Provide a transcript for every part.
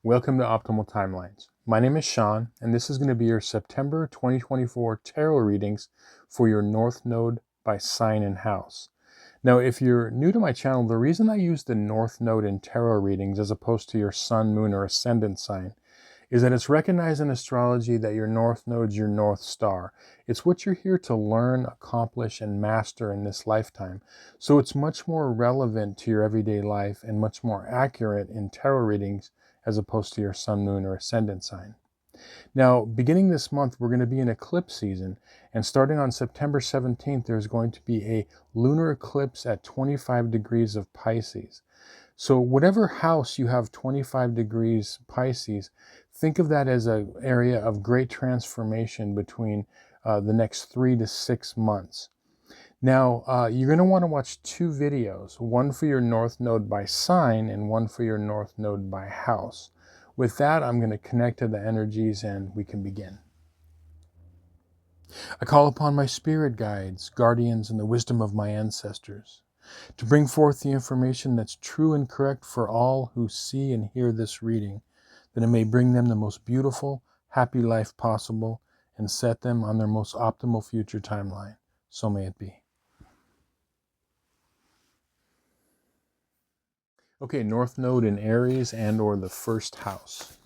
Welcome to Optimal Timelines. My name is Sean, and this is going to be your September 2024 tarot readings for your North Node by sign and house. Now, if you're new to my channel, the reason I use the North Node in tarot readings as opposed to your Sun, Moon, or Ascendant sign is that it's recognized in astrology that your North Node's your North Star. It's what you're here to learn, accomplish, and master in this lifetime. So it's much more relevant to your everyday life and much more accurate in tarot readings as opposed to your Sun, Moon, or Ascendant sign. Now, beginning this month, we're going to be in eclipse season, and starting on September 17th, there's going to be a lunar eclipse at 25 degrees of Pisces. So whatever house you have 25 degrees Pisces, think of that as an area of great transformation between the next 3 to 6 months. Now, you're going to want to watch two videos, one for your North Node by sign and one for your North Node by house. With that, I'm going to connect to the energies and we can begin. I call upon my spirit guides, guardians, and the wisdom of my ancestors to bring forth the information that's true and correct for all who see and hear this reading, that it may bring them the most beautiful, happy life possible and set them on their most optimal future timeline. So may it be. Okay, North Node in Aries and or the first house.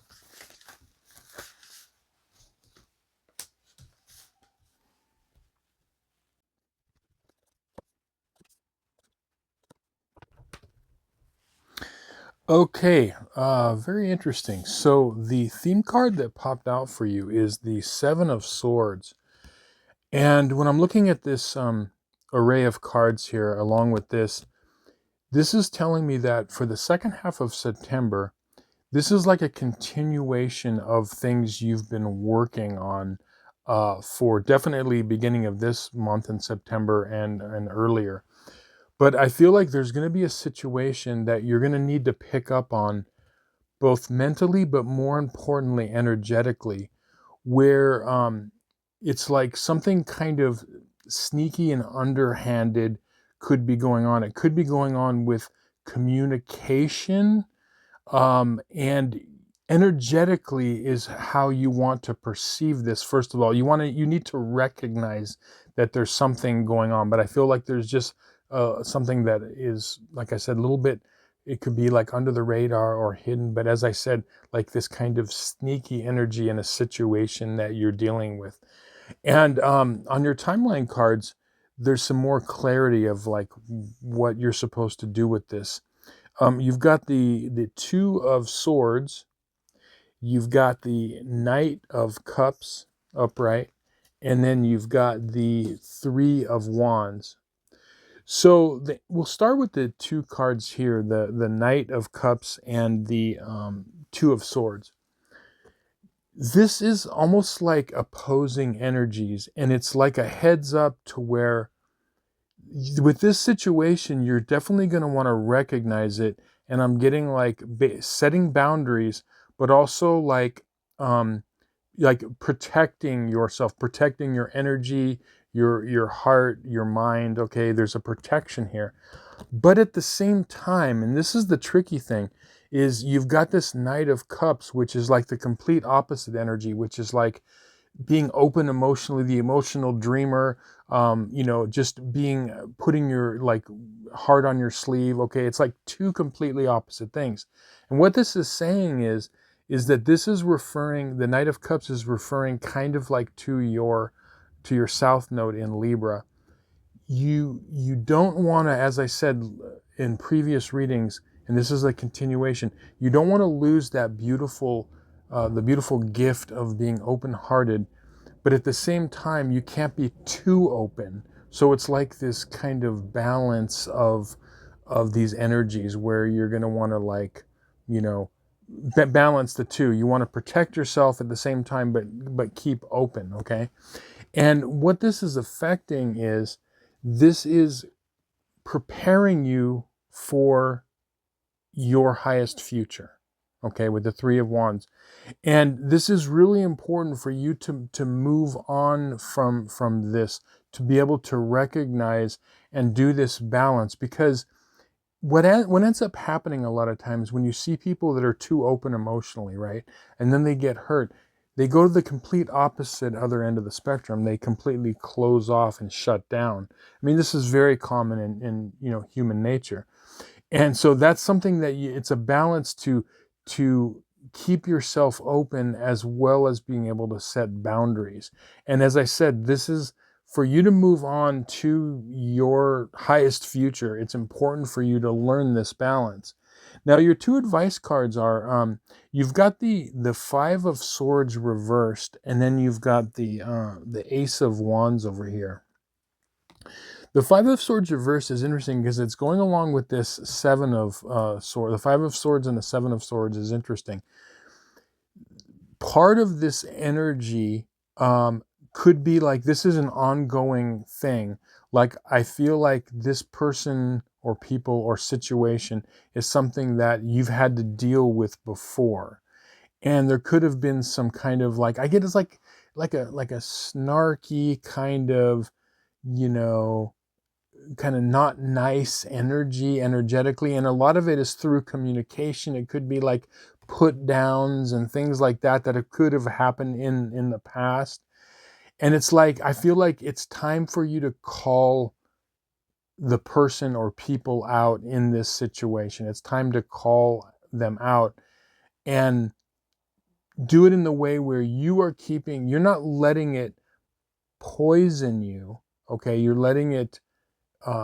Okay, very interesting. So the theme card that popped out for you is the Seven of Swords. And when I'm looking at this array of cards here, along with this is telling me that for the second half of September, this is like a continuation of things you've been working on for definitely beginning of this month in September and earlier. But I feel like there's going to be a situation that you're going to need to pick up on both mentally, but more importantly, energetically, where it's like something kind of sneaky and underhanded could be going on. It could be going on with communication, and energetically is how you want to perceive this. First of all, you need to recognize that there's something going on, but I feel like there's just something that is, like I said, a little bit, it could be like under the radar or hidden, but as I said, like this kind of sneaky energy in a situation that you're dealing with. And on your timeline cards, there's some more clarity of like what you're supposed to do with this. You've got the Two of Swords, you've got the Knight of Cups upright, and then you've got the Three of Wands. So we'll start with the two cards here, the Knight of Cups and the Two of Swords. This is almost like opposing energies, and it's like a heads up to where with this situation, you're definitely going to want to recognize it. And I'm getting like setting boundaries, but also like protecting yourself, protecting your energy, your heart, your mind. Okay, there's a protection here. But at the same time, and this is the tricky thing, is you've got this Knight of Cups, which is like the complete opposite energy, which is like being open emotionally, the emotional dreamer, just putting your like heart on your sleeve. Okay, it's like two completely opposite things. And what this is saying is that this is referring, the Knight of Cups is referring kind of like to your South Node in Libra. You don't want to, as I said in previous readings, and this is a continuation, you don't want to lose that beautiful the beautiful gift of being open-hearted, but at the same time, you can't be too open. So it's like this kind of balance of these energies where you're going to want to like, balance the two. You want to protect yourself at the same time, but keep open, okay? And what this is affecting is, this is preparing you for your highest future, okay, with the Three of Wands. And this is really important for you to move on from this, to be able to recognize and do this balance, because what ends up happening a lot of times when you see people that are too open emotionally, right? And then they get hurt, they go to the complete opposite other end of the spectrum. They completely close off and shut down. I mean, this is very common in human nature. And so that's something that it's a balance to keep yourself open as well as being able to set boundaries. And as I said, this is for you to move on to your highest future. It's important for you to learn this balance. Now, your two advice cards are you've got the Five of Swords reversed, and then you've got the Ace of Wands over here. The Five of Swords reverse is interesting because it's going along with this Seven of Swords. The Five of Swords and the Seven of Swords is interesting. Part of this energy could be like this is an ongoing thing. Like I feel like this person or people or situation is something that you've had to deal with before. And there could have been some kind of like, I get it's like a snarky kind of, kind of not nice energetically, and a lot of it is through communication. It could be like put downs and things like that it could have happened in the past. And it's like I feel like it's time for you to call the person or people out in this situation. It's time to call them out and do it in the way where you're not letting it poison you. Okay, you're letting it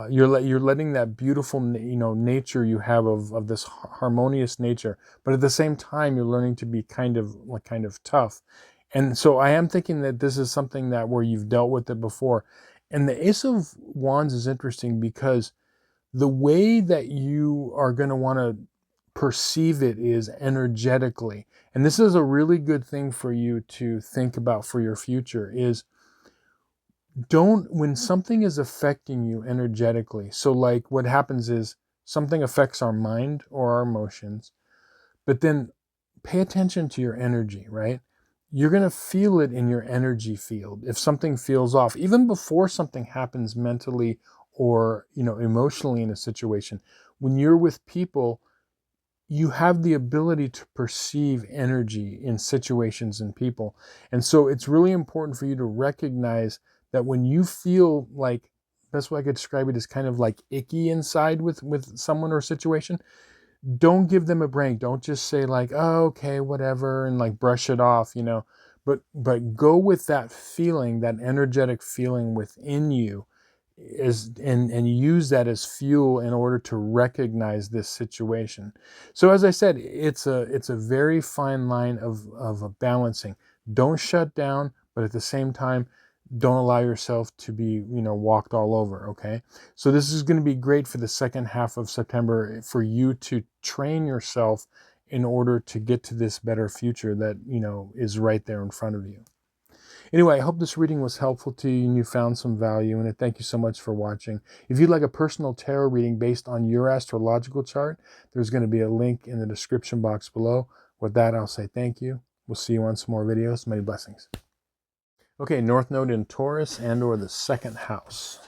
you're letting that beautiful nature you have of this harmonious nature, but at the same time you're learning to be kind of tough. And so I am thinking that this is something that where you've dealt with it before. And the Ace of Wands is interesting because the way that you are going to want to perceive it is energetically. And this is a really good thing for you to think about for your future is when something is affecting you energetically. So like what happens is something affects our mind or our emotions, but then pay attention to your energy, right? You're going to feel it in your energy field. If something feels off, even before something happens mentally or, emotionally in a situation, when you're with people, you have the ability to perceive energy in situations and people. And so it's really important for you to recognize that when you feel like, best way I could describe it is kind of like icky inside with someone or situation, don't give them a break. Don't just say like, oh, okay, whatever, and like brush it off, but go with that feeling, that energetic feeling within you and use that as fuel in order to recognize this situation. So as I said, it's a very fine line of a balancing. Don't shut down, but at the same time, don't allow yourself to be, walked all over, okay? So this is going to be great for the second half of September for you to train yourself in order to get to this better future that, is right there in front of you. Anyway, I hope this reading was helpful to you and you found some value in it. Thank you so much for watching. If you'd like a personal tarot reading based on your astrological chart, there's going to be a link in the description box below. With that, I'll say thank you. We'll see you on some more videos. Many blessings. Okay, North Node in Taurus and or the second house.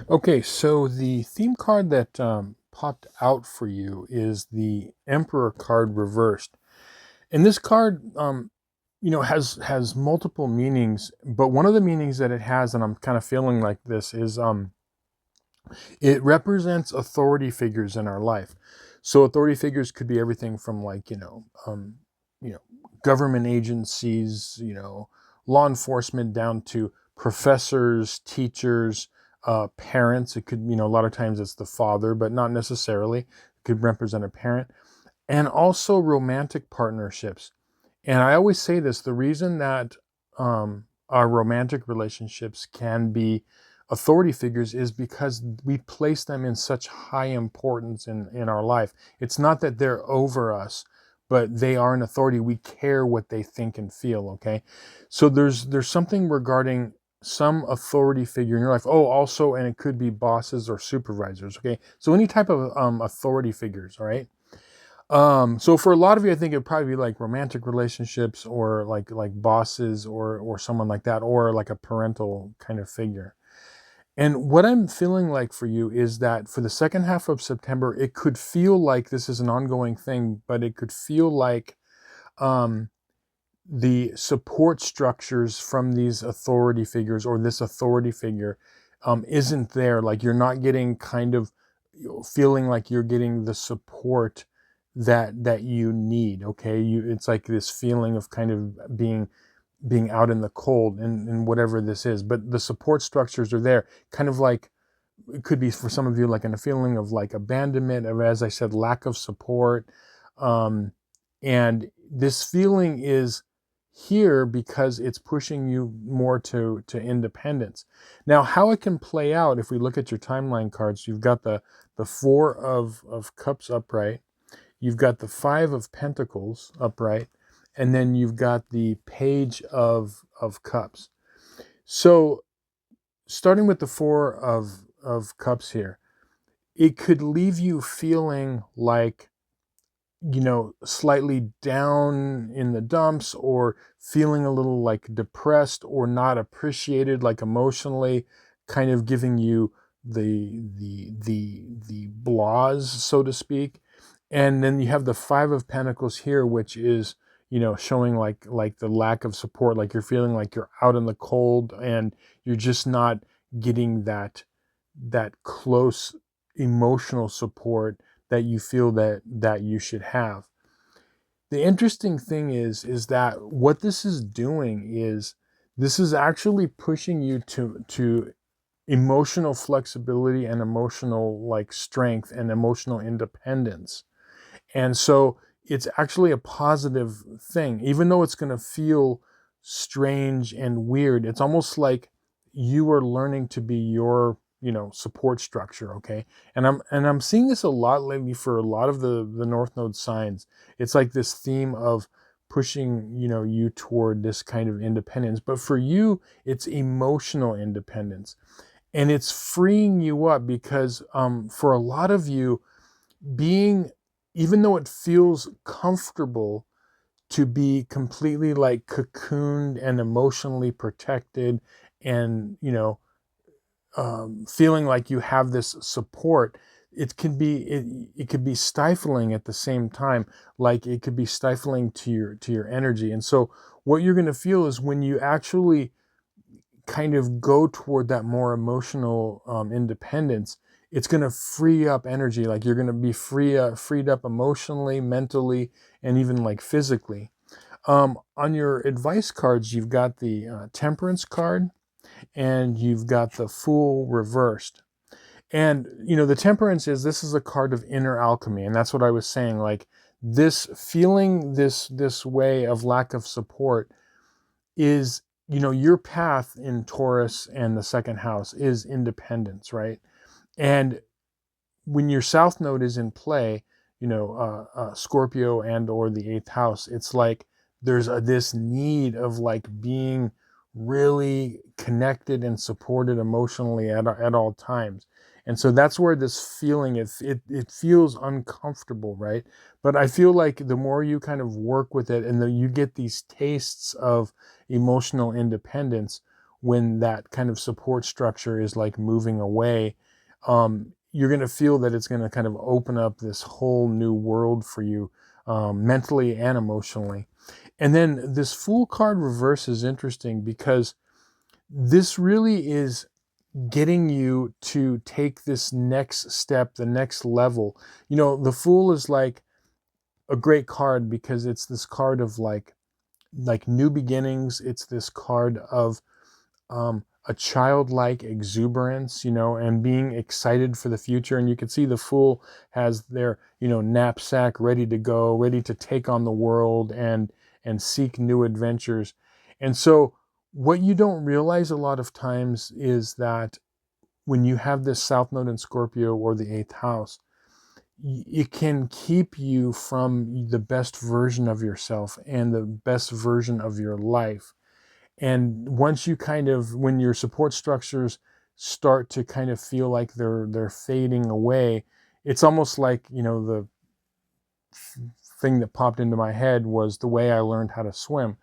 Okay, so the theme card that popped out for you is the Emperor card reversed. And this card, has multiple meanings, but one of the meanings that it has, and I'm kind of feeling like this, is it represents authority figures in our life. So authority figures could be everything from like, government agencies, law enforcement down to professors, teachers, parents. It could, a lot of times it's the father, but not necessarily. It could represent a parent. And also romantic partnerships. And I always say this, the reason that our romantic relationships can be authority figures is because we place them in such high importance in our life. It's not that they're over us, but they are an authority. We care what they think and feel, okay? So there's something regarding some authority figure in your life. Oh, also, and it could be bosses or supervisors, okay? So any type of authority figures, all right? So for a lot of you, I think it'd probably be like romantic relationships, or like bosses, or someone like that, or like a parental kind of figure. And what I'm feeling like for you is that for the second half of September, it could feel like this is an ongoing thing, but it could feel like um, the support structures from these authority figures, or this authority figure, isn't there. Like you're not getting kind of feeling like you're getting the support that you need. Okay, it's like this feeling of kind of being out in the cold, and whatever this is, but the support structures are there, kind of like it could be for some of you like in a feeling of like abandonment, or as I said, lack of support. um, and this feeling is here because it's pushing you more to independence. Now, how it can play out, if we look at your timeline cards, you've got the Four of Cups upright, you've got the Five of Pentacles upright, and then you've got the Page of Cups. So starting with the Four of Cups here, it could leave you feeling like, slightly down in the dumps, or feeling a little like depressed, or not appreciated, like emotionally, kind of giving you the blahs, so to speak. And then you have the Five of Pentacles here, which is, showing like the lack of support, like you're feeling like you're out in the cold, and you're just not getting that close emotional support that you feel that you should have. The interesting thing is that what this is doing is this is actually pushing you to emotional flexibility, and emotional like strength, and emotional independence. And so it's actually a positive thing, even though it's going to feel strange and weird. It's almost like you are learning to be your, support structure. Okay. And I'm seeing this a lot lately for a lot of the North Node signs. It's like this theme of pushing, you toward this kind of independence. But for you, it's emotional independence. And it's freeing you up because for a lot of you, being, even though it feels comfortable to be completely like cocooned and emotionally protected, and feeling like you have this support, it could be stifling at the same time. Like it could be stifling to your energy. And so what you're going to feel is when you actually kind of go toward that more emotional independence, it's going to free up energy. Like you're going to be freed up emotionally, mentally, and even like physically. On your advice cards, you've got the Temperance card, and you've got the Fool reversed. And the Temperance this is a card of inner alchemy, and that's what I was saying. Like this feeling, this way of lack of support is, your path in Taurus and the second house is independence, right? And when your South Node is in play, Scorpio and or the eighth house, it's like there's this need of like being really connected and supported emotionally at all times. And so that's where this feeling, it feels uncomfortable, right? But I feel like the more you kind of work with it, and you get these tastes of emotional independence, when that kind of support structure is like moving away, you're going to feel that it's going to kind of open up this whole new world for you, mentally and emotionally. And then this Fool card reverse is interesting because this really is getting you to take this next step, the next level. The Fool is like a great card because it's this card of like new beginnings. It's this card of a childlike exuberance, and being excited for the future. And you can see the Fool has their, knapsack ready to go, ready to take on the world and seek new adventures. And so what you don't realize a lot of times is that when you have this South Node in Scorpio or the eighth house, it can keep you from the best version of yourself and the best version of your life. And once you when your support structures start to kind of feel like they're fading away, it's almost like, thing that popped into my head was the way I learned how to swim.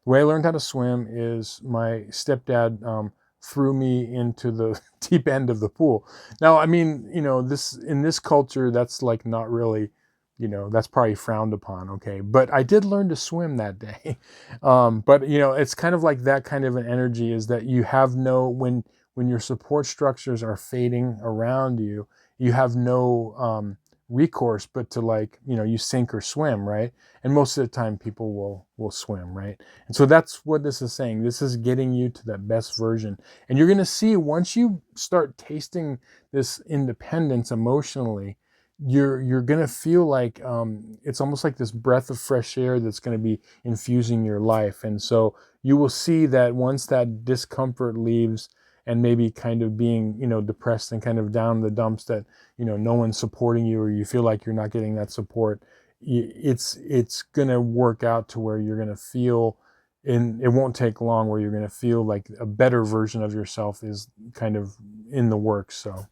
The way I learned how to swim is my stepdad threw me into the deep end of the pool. Now, I mean, this in this culture, that's like not really, that's probably frowned upon. Okay, but I did learn to swim that day. But it's kind of like that kind of an energy is that you have when your support structures are fading around you, you have no recourse but to you sink or swim, right? And most of the time people will swim, right? And so that's what this is saying. This is getting you to that best version. And you're going to see once you start tasting this independence emotionally, you're going to feel like it's almost like this breath of fresh air that's going to be infusing your life. And so you will see that once that discomfort leaves and maybe kind of being, depressed and kind of down in the dumps that, no one's supporting you or you feel like you're not getting that support, it's going to work out to where you're going to feel, and it won't take long, where you're going to feel like a better version of yourself is kind of in the works. So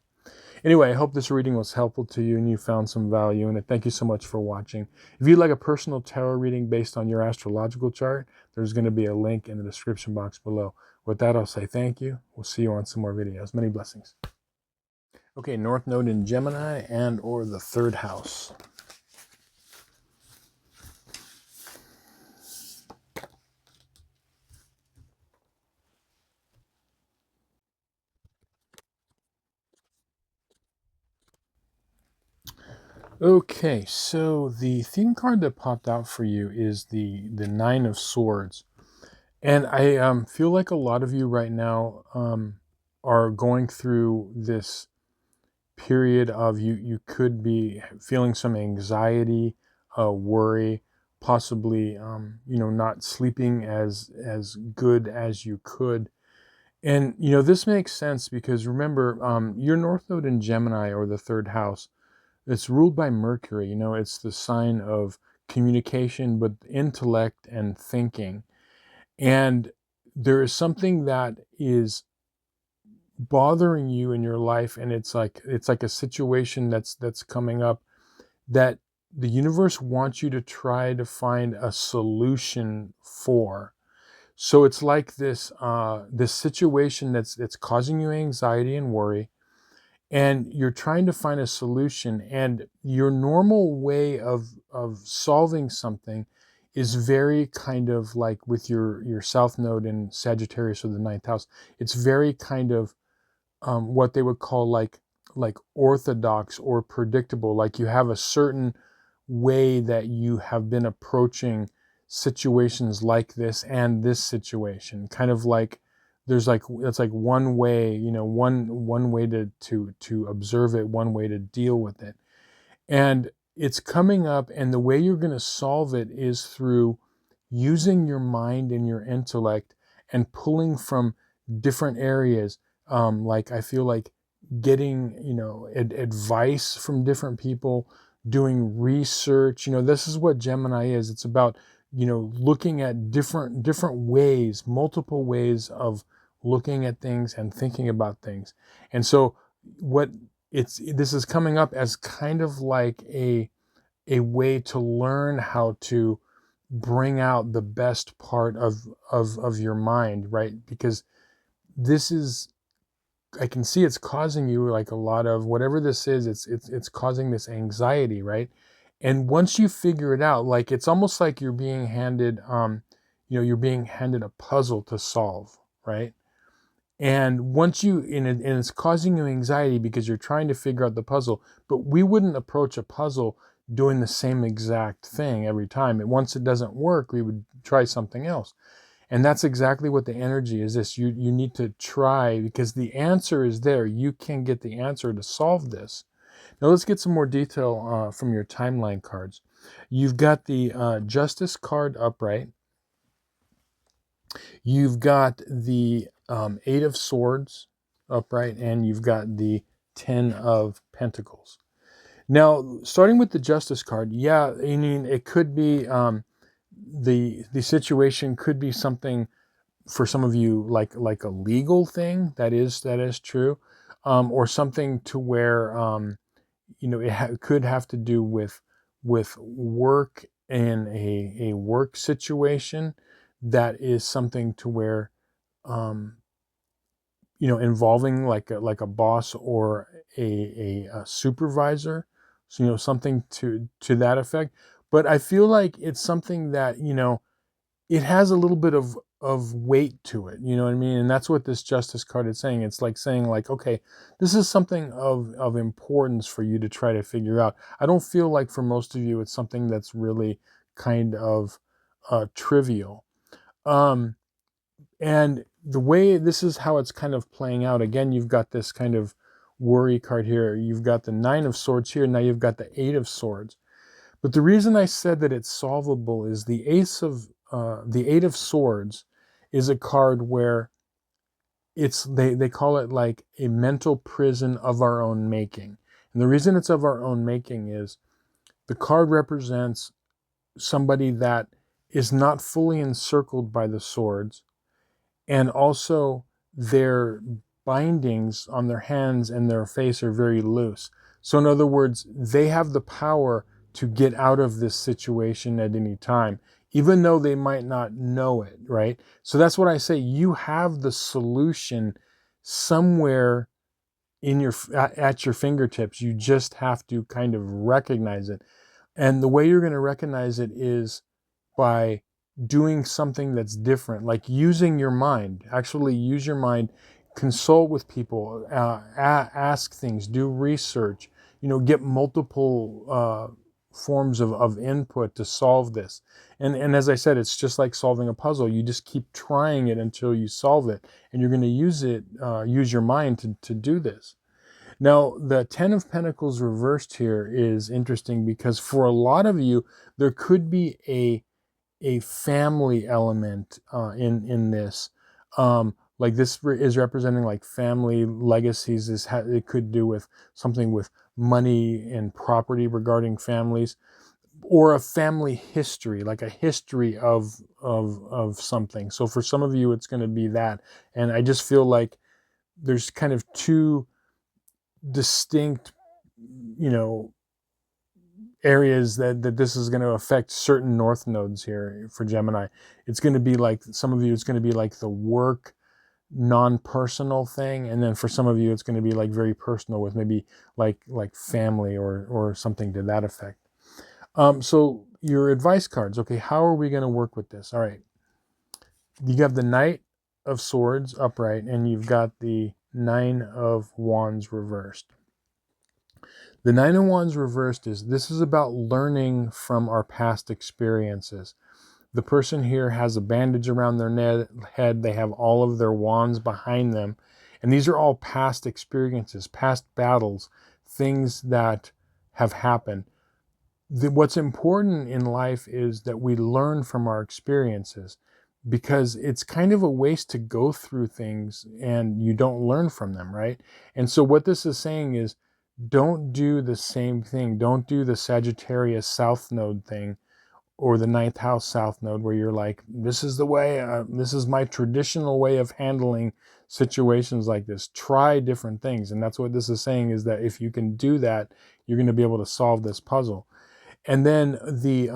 anyway, I hope this reading was helpful to you and you found some value in it. Thank you so much for watching. If you'd like a personal tarot reading based on your astrological chart, there's going to be a link in the description box below. With that, I'll say thank you. We'll see you on some more videos. Many blessings. Okay, North Node in Gemini and or the third house. Okay, so the theme card that popped out for you is the Nine of Swords. And I feel like a lot of you right now are going through this period of you could be feeling some anxiety, worry, possibly not sleeping as good as you could. And this makes sense because remember, your North Node in Gemini, or the third house, it's ruled by Mercury. It's the sign of communication, but intellect and thinking. And there is something that is bothering you in your life, and it's like a situation that's coming up that the universe wants you to try to find a solution for. So it's like this situation that's causing you anxiety and worry, and you're trying to find a solution, and your normal way of solving something is very kind of like with your South Node in Sagittarius, or the ninth house. It's very kind of what they would call like orthodox or predictable. Like you have a certain way that you have been approaching situations like this and this situation. Kind of like it's like one way, one way to observe it, one way to deal with it. And it's coming up, and the way you're going to solve it is through using your mind and your intellect and pulling from different areas. Like I feel like getting, advice from different people, doing research. This is what Gemini is. It's about, looking at different ways, multiple ways of looking at things and thinking about things. And so this is coming up as kind of like a way to learn how to bring out the best part of your mind, right? Because this is, I can see it's causing you like a lot of whatever this is. It's causing this anxiety, right? And once you figure it out, like it's almost like you're being handed, you're being handed a puzzle to solve, right? And once and it's causing you anxiety because you're trying to figure out the puzzle, but we wouldn't approach a puzzle doing the same exact thing every time. And once it doesn't work, we would try something else. And that's exactly what the energy is. This, you need to try, because the answer is there. You can get the answer to solve this. Now let's get some more detail from your timeline cards. You've got the Justice card upright. You've got the Eight of Swords upright, and you've got the Ten of Pentacles. Now, starting with the Justice card, yeah, I mean, it could be the situation could be something for some of you like a legal thing. That is true, or something to where it could have to do with with work in a work situation that is something to where, um, involving like a boss or a supervisor, so something to that effect. But I feel like it's something that it has a little bit of weight to it, you know what I mean? And that's what this justice card is saying. It's like saying like, okay, this is something of importance for you to try to figure out. I don't feel like for most of you it's something that's really kind of trivial. Um, and the way this is how it's kind of playing out. Again, you've got this kind of worry card here. You've got the Nine of Swords here. Now you've got the Eight of Swords. But the reason I said that it's solvable is the the Eight of Swords is a card where they call it like a mental prison of our own making. And the reason it's of our own making is the card represents somebody that is not fully encircled by the swords, and also their bindings on their hands and their face are very loose. So in other words, they have the power to get out of this situation at any time, even though they might not know it, right? So that's what I say. You have the solution somewhere at your fingertips. You just have to kind of recognize it. And the way you're going to recognize it is by doing something that's different, like using your mind. Actually use your mind, consult with people, ask things, do research, get multiple forms of input to solve this. And as I said, it's just like solving a puzzle. You just keep trying it until you solve it, and you're going to use your mind to do this. Now, the Ten of Pentacles reversed here is interesting because for a lot of you, there could be a family element in this. Like this is representing like family legacies. It could do with something with money and property regarding families, or a family history, like a history of something. So for some of you, it's going to be that. And I just feel like there's kind of two distinct, areas that this is going to affect certain north nodes here for Gemini. It's going to be like, some of you, it's going to be like the work non-personal thing, and then for some of you it's going to be like very personal with maybe like family or something to that effect. So your advice cards. Okay, how are we going to work with this? All right, you have the Knight of Swords upright, and you've got the Nine of Wands reversed. The Nine of Wands reversed this is about learning from our past experiences. The person here has a bandage around their head. They have all of their wands behind them. And these are all past experiences, past battles, things that have happened. What's important in life is that we learn from our experiences, because it's kind of a waste to go through things and you don't learn from them, right? And so what this is saying is, don't do the same thing. Don't do the Sagittarius South Node thing, or the ninth house South Node, where you're like, this is the way, this is my traditional way of handling situations like this. Try different things. And that's what this is saying, is that if you can do that, you're going to be able to solve this puzzle. And then the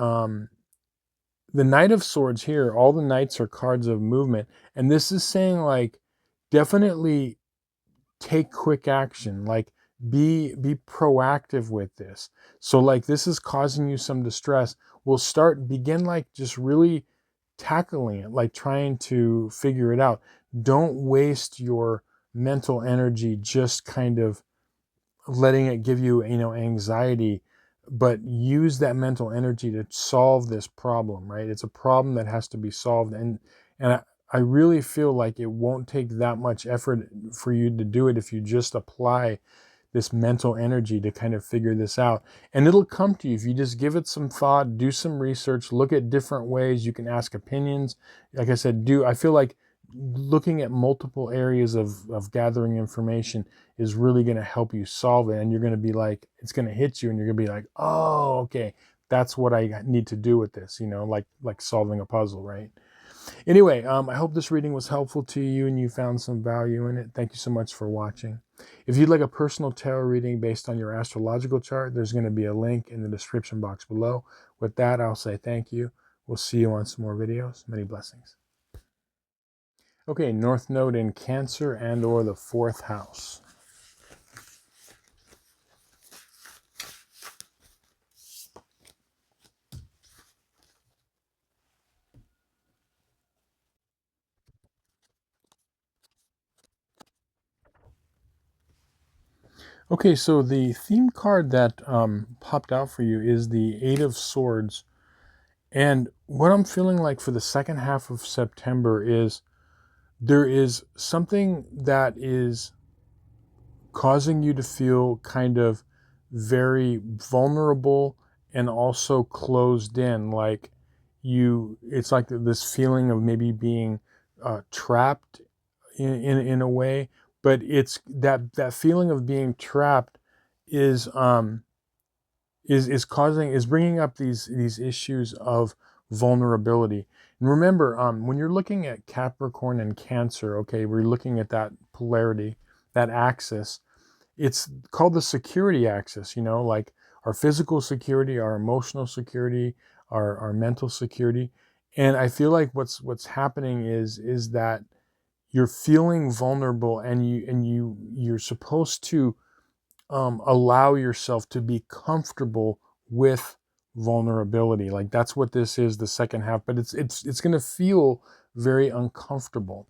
Knight of Swords here, all the knights are cards of movement. And this is saying like, definitely take quick action, like be proactive with this. So like, this is causing you some distress. We'll begin like just really tackling it, like trying to figure it out. Don't waste your mental energy just kind of letting it give you, anxiety, but use that mental energy to solve this problem, right? It's a problem that has to be solved. And I really feel like it won't take that much effort for you to do it if you just apply this mental energy to kind of figure this out. And it'll come to you if you just give it some thought, do some research, look at different ways. You can ask opinions. Like I said, I feel like looking at multiple areas of gathering information is really going to help you solve it. And you're going to be like, it's going to hit you and you're going to be like, oh, okay, that's what I need to do with this, like solving a puzzle, right? Anyway, I hope this reading was helpful to you and you found some value in it. Thank you so much for watching. If you'd like a personal tarot reading based on your astrological chart, there's going to be a link in the description box below. With that, I'll say thank you. We'll see you on some more videos. Many blessings. Okay, North Node in Cancer and or the 4th house. Okay, so the theme card that popped out for you is the 8 of Swords. And what I'm feeling like for the second half of September is there is something that is causing you to feel kind of very vulnerable and also closed in. Like it's like this feeling of maybe being trapped in a way, but it's that feeling of being trapped is bringing up these issues of vulnerability. And remember, when you're looking at Capricorn and Cancer, okay, we're looking at that polarity, that axis. It's called the security axis. Like our physical security, our emotional security, our mental security. And I feel like what's happening is that you're feeling vulnerable, and you're supposed to allow yourself to be comfortable with vulnerability. Like that's what this is, the second half, but it's going to feel very uncomfortable.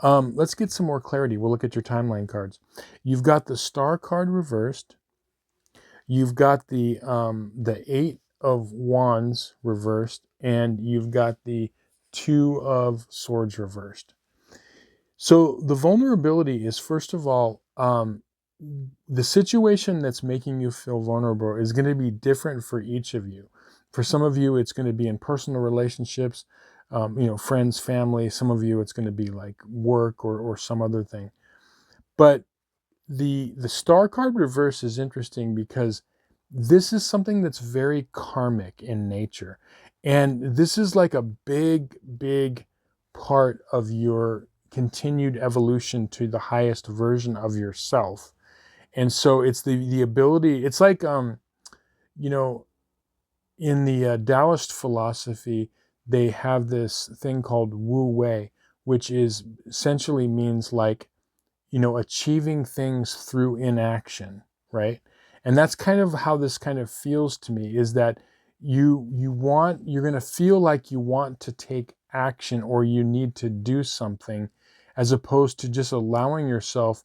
Let's get some more clarity. We'll look at your timeline cards. You've got the Star card reversed. You've got the 8 of Wands reversed, and you've got the 2 of Swords reversed. So the vulnerability is, first of all, the situation that's making you feel vulnerable is going to be different for each of you. For some of you, it's going to be in personal relationships, friends, family. Some of you, it's going to be like work or some other thing. But the Star card reverse is interesting because this is something that's very karmic in nature. And this is like a big, big part of your continued evolution to the highest version of yourself. And so it's the ability, it's like, in the Taoist philosophy, they have this thing called Wu Wei, which is essentially means like, achieving things through inaction, right? And that's kind of how this kind of feels to me, is that you're going to feel like you want to take action or you need to do something, as opposed to just allowing yourself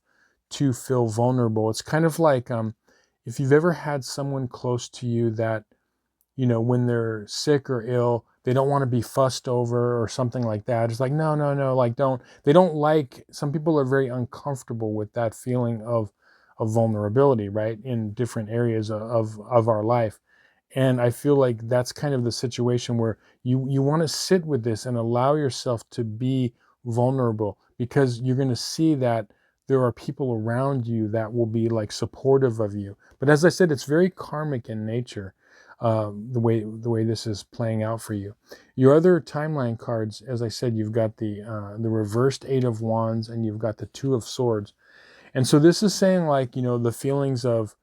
to feel vulnerable. It's kind of like if you've ever had someone close to you that, when they're sick or ill, they don't want to be fussed over or something like that. It's like, no, like some people are very uncomfortable with that feeling of vulnerability, right? In different areas of our life. And I feel like that's kind of the situation where you want to sit with this and allow yourself to be vulnerable, because you're going to see that there are people around you that will be like supportive of you. But as I said, it's very karmic in nature. The way this is playing out for you. Your other timeline cards, as I said, you've got the reversed 8 of Wands, and you've got the 2 of Swords. And so this is saying, like, the feelings of,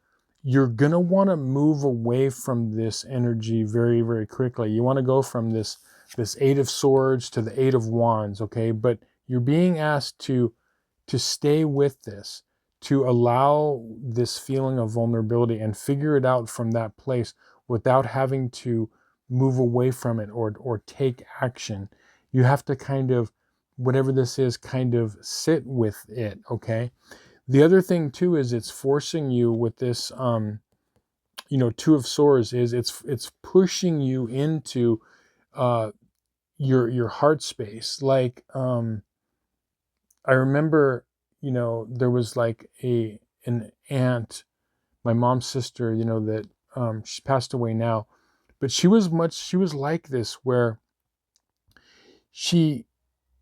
you're going to want to move away from this energy very, very quickly. You want to go from this 8 of Swords to the 8 of Wands, okay? But you're being asked to stay with this, to allow this feeling of vulnerability and figure it out from that place without having to move away from it or take action. You have to kind of, whatever this is, kind of sit with it, okay? The other thing too is it's forcing you with this, 2 of Swords, is it's pushing you into your heart space. Like, I remember, there was like an aunt, my mom's sister, that she passed away now, but she was like this, where she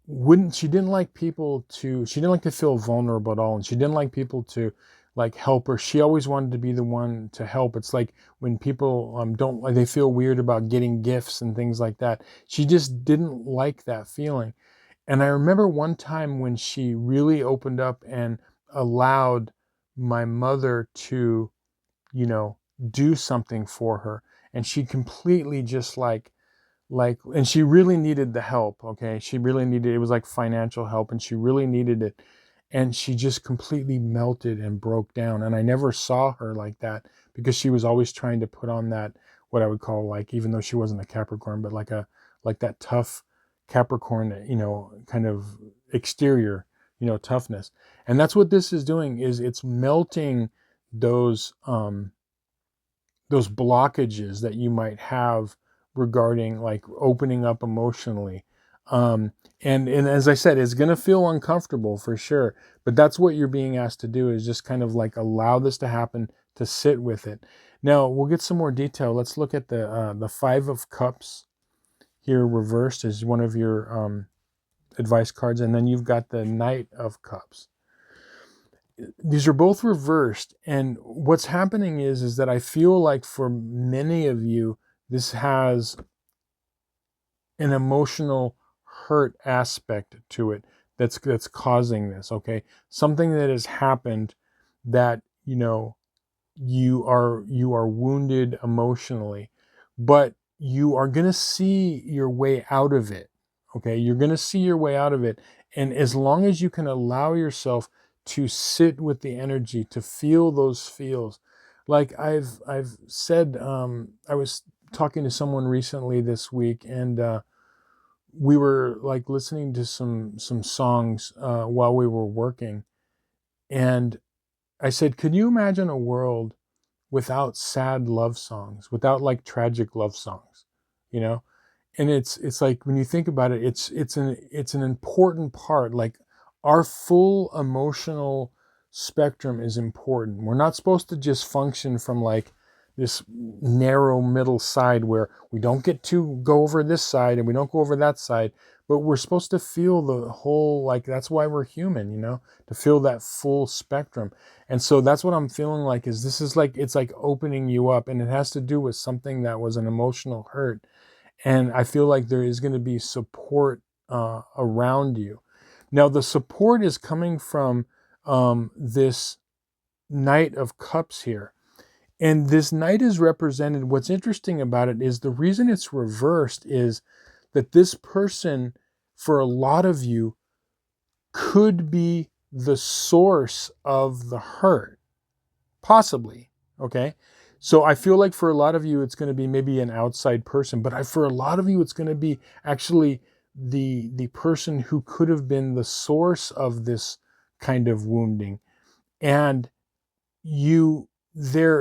didn't like to feel vulnerable at all, and she didn't like people to like helper. She always wanted to be the one to help. It's like when people don't, like, they feel weird about getting gifts and things like that. She just didn't like that feeling. And I remember one time when she really opened up and allowed my mother to, you know, do something for her. And she completely just and she really needed the help. Okay. She really needed, it was like financial help, and she really needed it. And she just completely melted and broke down. And I never saw her like that, because she was always trying to put on that, what I would call, like, even though she wasn't a Capricorn, but like that tough Capricorn, you know, kind of exterior, you know, toughness. And that's what this is doing, is it's melting those, those blockages that you might have regarding, like, opening up emotionally. Um, and as I said, it's going to feel uncomfortable for sure, but that's what you're being asked to do, is just kind of like allow this to happen, to sit with it. Now we'll get some more detail. Let's look at the Five of Cups here reversed as one of your advice cards, and then you've got the Knight of Cups. These are both reversed, and what's happening is that I feel like for many of you, this has an emotional hurt aspect to it that's causing this. Okay, something that has happened that, you know, you are wounded emotionally, but you are going to see your way out of it. Okay, you're going to see your way out of it, and as long as you can allow yourself to sit with the energy, to feel those feels, like I've said, I was talking to someone recently this week, and we were like listening to some songs while we were working, and I said, could you imagine a world without sad love songs, without like tragic love songs, you know? And it's like, when you think about it, it's an important part. Like, our full emotional spectrum is important. We're not supposed to just function from like this narrow middle side where we don't get to go over this side and we don't go over that side, but we're supposed to feel the whole, like, that's why we're human, you know, to feel that full spectrum. And so that's what I'm feeling like, is this is like, it's like opening you up, and it has to do with something that was an emotional hurt. And I feel like there is going to be support around you. Now, the support is coming from this Knight of Cups here. And this Knight is represented, what's interesting about it is the reason it's reversed is that this person, for a lot of you, could be the source of the hurt. Possibly. Okay. So I feel like for a lot of you, it's going to be maybe an outside person, but for a lot of you, it's going to be actually the person who could have been the source of this kind of wounding. And they're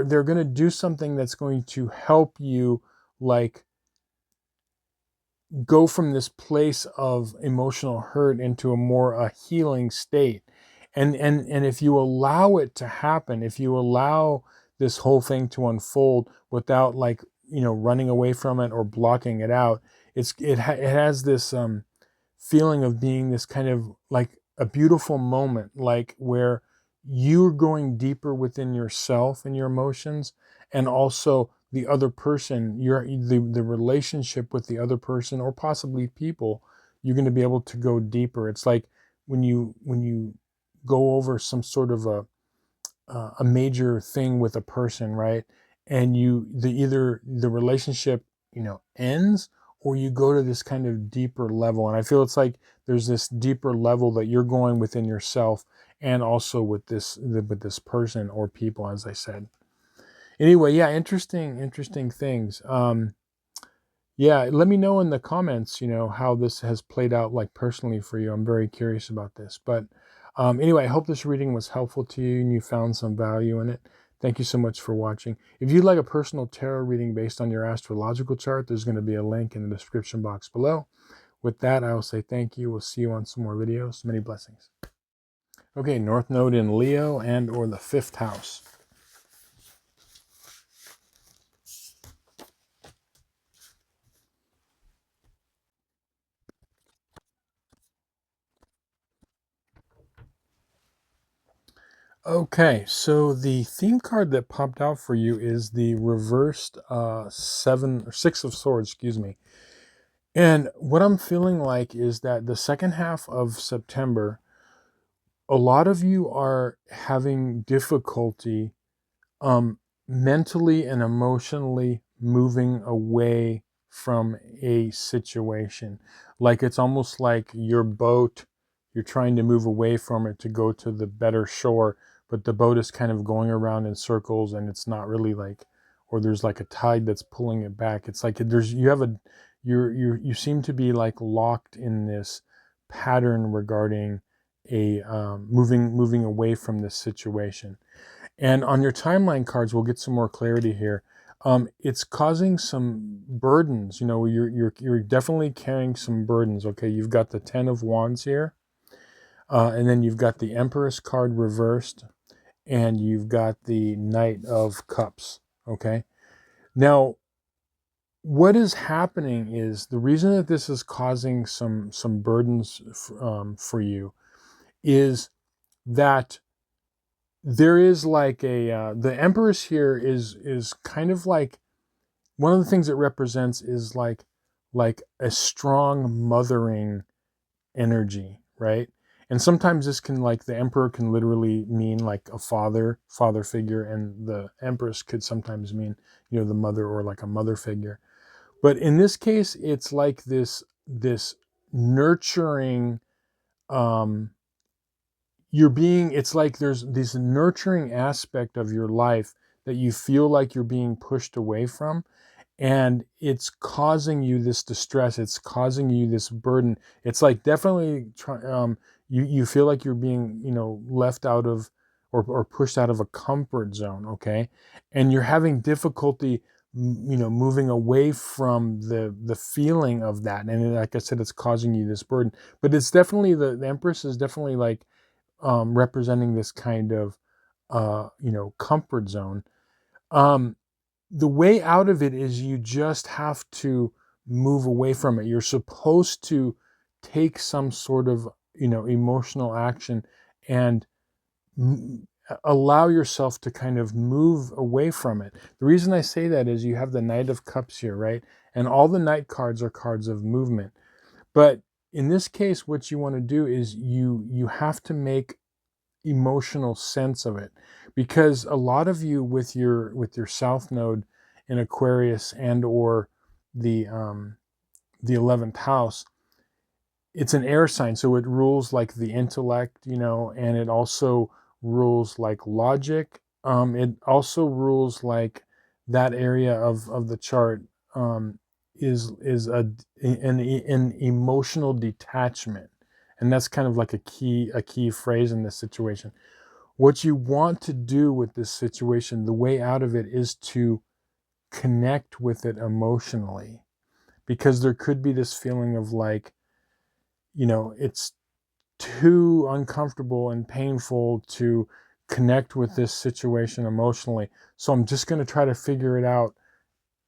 going to do something that's going to help you, like, go from this place of emotional hurt into a healing state. And if you allow it to happen, if you allow this whole thing to unfold without, like, you know, running away from it or blocking it out, it has this feeling of being this kind of like a beautiful moment, like where you're going deeper within yourself and your emotions, and also the other person, the relationship with the other person, or possibly people, you're going to be able to go deeper. It's like when you go over some sort of a major thing with a person, right? And either the relationship, you know, ends, or you go to this kind of deeper level. And I feel it's like there's this deeper level that you're going within yourself, and also with this person or people, as I said. Anyway, yeah, interesting things. Yeah, let me know in the comments, you know, how this has played out, like, personally for you. I'm very curious about this. But anyway, I hope this reading was helpful to you and you found some value in it. Thank you so much for watching. If you'd like a personal tarot reading based on your astrological chart, there's going to be a link in the description box below. With that, I will say thank you. We'll see you on some more videos. Many blessings. Okay, North Node in Leo and or the 5th house. Okay, so the theme card that popped out for you is the reversed seven or six of swords, excuse me. And what I'm feeling like is that the second half of September, a lot of you are having difficulty um, mentally and emotionally moving away from a situation. Like it's almost like your boat, you're trying to move away from it to go to the better shore, but the boat is kind of going around in circles and it's not really like, or there's like a tide that's pulling it back. It's like there's, you have a, you seem to be like locked in this pattern regarding a moving away from this situation. And on your timeline cards, we'll get some more clarity here. It's causing some burdens. You know, you're definitely carrying some burdens. Okay, you've got the Ten of Wands here, and then you've got the Empress card reversed, and you've got the Knight of Cups. Okay, now what is happening is the reason that this is causing some burdens for you is that there is like a the Empress here is kind of like one of the things it represents is like a strong mothering energy, right? And sometimes this can, like, the Emperor can literally mean like a father figure, and the Empress could sometimes mean, you know, the mother, or like a mother figure. But in this case, it's like this nurturing, um it's like there's this nurturing aspect of your life that you feel like you're being pushed away from, and it's causing you this distress, it's causing you this burden. It's like definitely you feel like you're being, you know, left out of, or pushed out of a comfort zone. Okay, and you're having difficulty, you know, moving away from the feeling of that, and like I said, it's causing you this burden. But it's definitely the Empress is definitely like representing this kind of you know, comfort zone. um, the way out of it is you just have to move away from it. You're supposed to take some sort of, you know, emotional action and allow yourself to kind of move away from it. The reason I say that is you have the Knight of Cups here, right? And all the Knight cards are cards of movement. But in this case, what you want to do is you have to make emotional sense of it, because a lot of you with your south node in Aquarius and or the 11th house, it's an air sign, so it rules like the intellect, you know, and it also rules like logic. It also rules like that area of the chart is an emotional detachment, and that's kind of like a key phrase in this situation. What you want to do with this situation, the way out of it, is to connect with it emotionally, because there could be this feeling of like, you know, it's too uncomfortable and painful to connect with this situation emotionally. So I'm just going to try to figure it out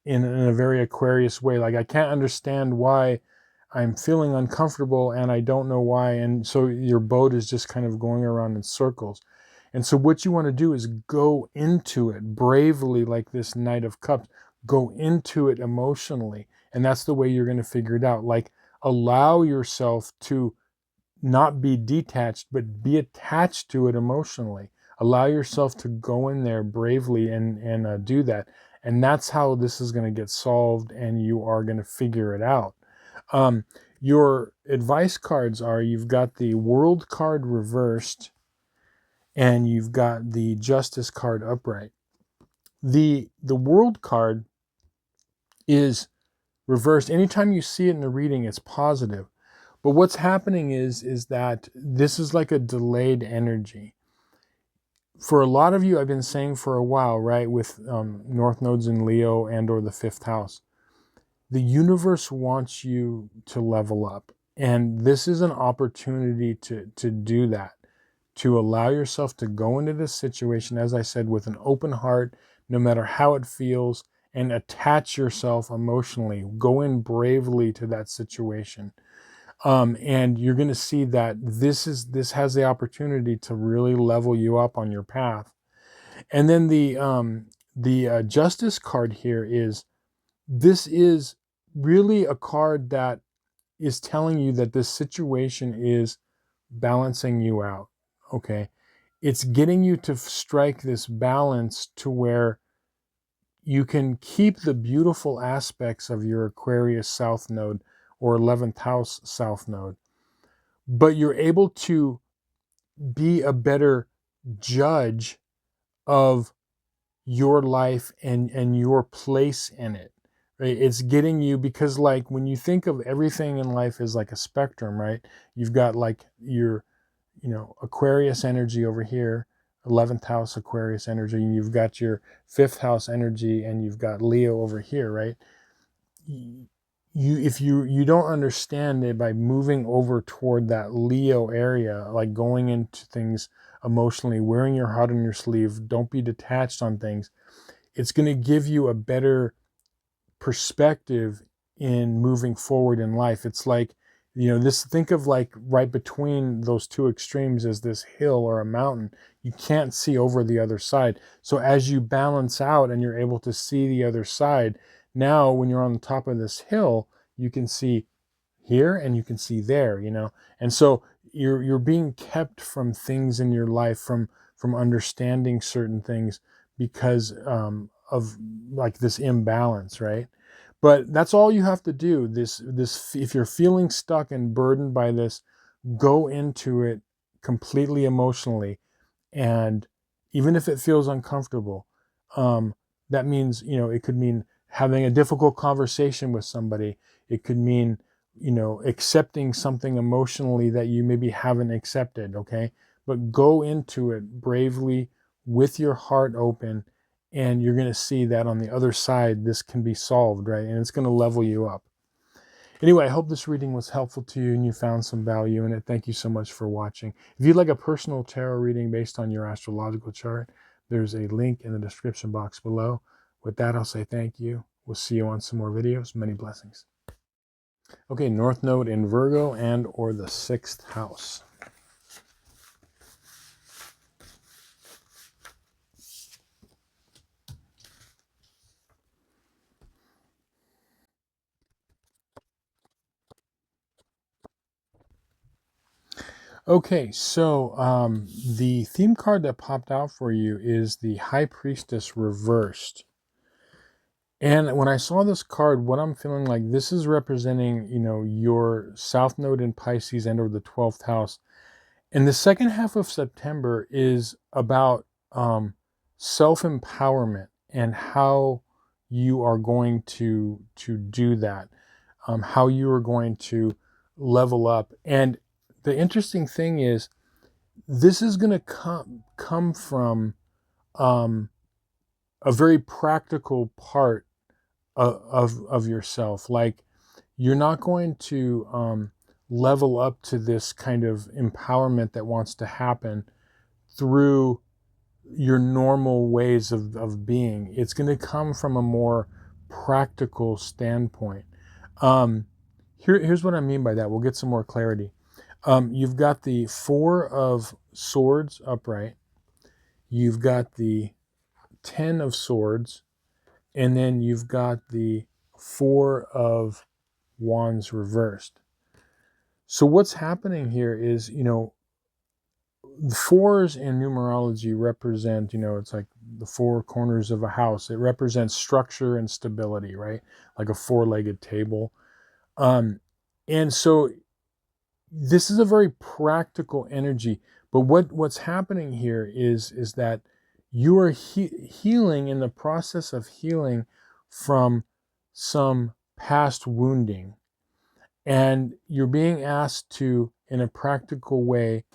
in a very Aquarius way. Like, I can't understand why I'm feeling uncomfortable and I don't know why. And so your boat is just kind of going around in circles. And so what you want to do is go into it bravely, like this Knight of Cups. Go into it emotionally. And that's the way you're going to figure it out. Like, allow yourself to not be detached, but be attached to it emotionally. Allow yourself to go in there bravely and do that. And that's how this is going to get solved, and you are going to figure it out. Um, your advice cards are, you've got the World card reversed, and you've got the Justice card upright. The World card is reversed. Anytime you see it in the reading, it's positive. But what's happening is that this is like a delayed energy. For a lot of you, I've been saying for a while, right, with North nodes in Leo and or the 5th house, the universe wants you to level up. And this is an opportunity to do that, to allow yourself to go into this situation, as I said, with an open heart, no matter how it feels, and attach yourself emotionally. Go in bravely to that situation. And you're going to see that this has the opportunity to really level you up on your path. And then the Justice card here this is really a card that is telling you that this situation is balancing you out. Okay, it's getting you to strike this balance to where you can keep the beautiful aspects of your Aquarius South Node or 11th house South Node, but you're able to be a better judge of your life and your place in it. Right? It's getting you, because like when you think of everything in life as like a spectrum, right? You've got like your, Aquarius energy over here, 11th house Aquarius energy, and you've got your 5th house energy, and you've got Leo over here, right? If you don't understand it, by moving over toward that Leo area, like going into things emotionally, wearing your heart on your sleeve, don't be detached on things, it's going to give you a better perspective in moving forward in life. It's like, think of like right between those two extremes as this hill or a mountain. You can't see over the other side. So as you balance out and you're able to see the other side, now when you're on the top of this hill, you can see here and you can see there, and so you're being kept from things in your life, from understanding certain things, because of like this imbalance, right? But that's all you have to do. This if you're feeling stuck and burdened by this, go into it completely emotionally, and even if it feels uncomfortable, that means, it could mean having a difficult conversation with somebody. It could mean, accepting something emotionally that you maybe haven't accepted. Okay, but go into it bravely with your heart open, and you're going to see that on the other side this can be solved, right? And it's going to level you up. Anyway, I hope this reading was helpful to you and you found some value in it. Thank you so much for watching. If you'd like a personal tarot reading based on your astrological chart, there's a link in the description box below. With that, I'll say thank you. We'll see you on some more videos. Many blessings. Okay, North Node in Virgo and or the 6th house. Okay, so the theme card that popped out for you is the High Priestess reversed. And when I saw this card, what I'm feeling like, this is representing, your South Node in Pisces and or the 12th house. And the second half of September is about self-empowerment and how you are going to do that, how you are going to level up. And the interesting thing is, this is going to come from a very practical part of yourself. Like, you're not going to level up to this kind of empowerment that wants to happen through your normal ways of being. It's going to come from a more practical standpoint. Here's what I mean by that. We'll get some more clarity. You've got the 4 of Swords upright. You've got the 10 of Swords. And then you've got the 4 of Wands reversed. So what's happening here is, the 4s in numerology represent, it's like the 4 corners of a house. It represents structure and stability, right? Like a 4-legged table. And so this is a very practical energy. But what's happening here is that you are healing, in the process of healing from some past wounding. And you're being asked to, in a practical way,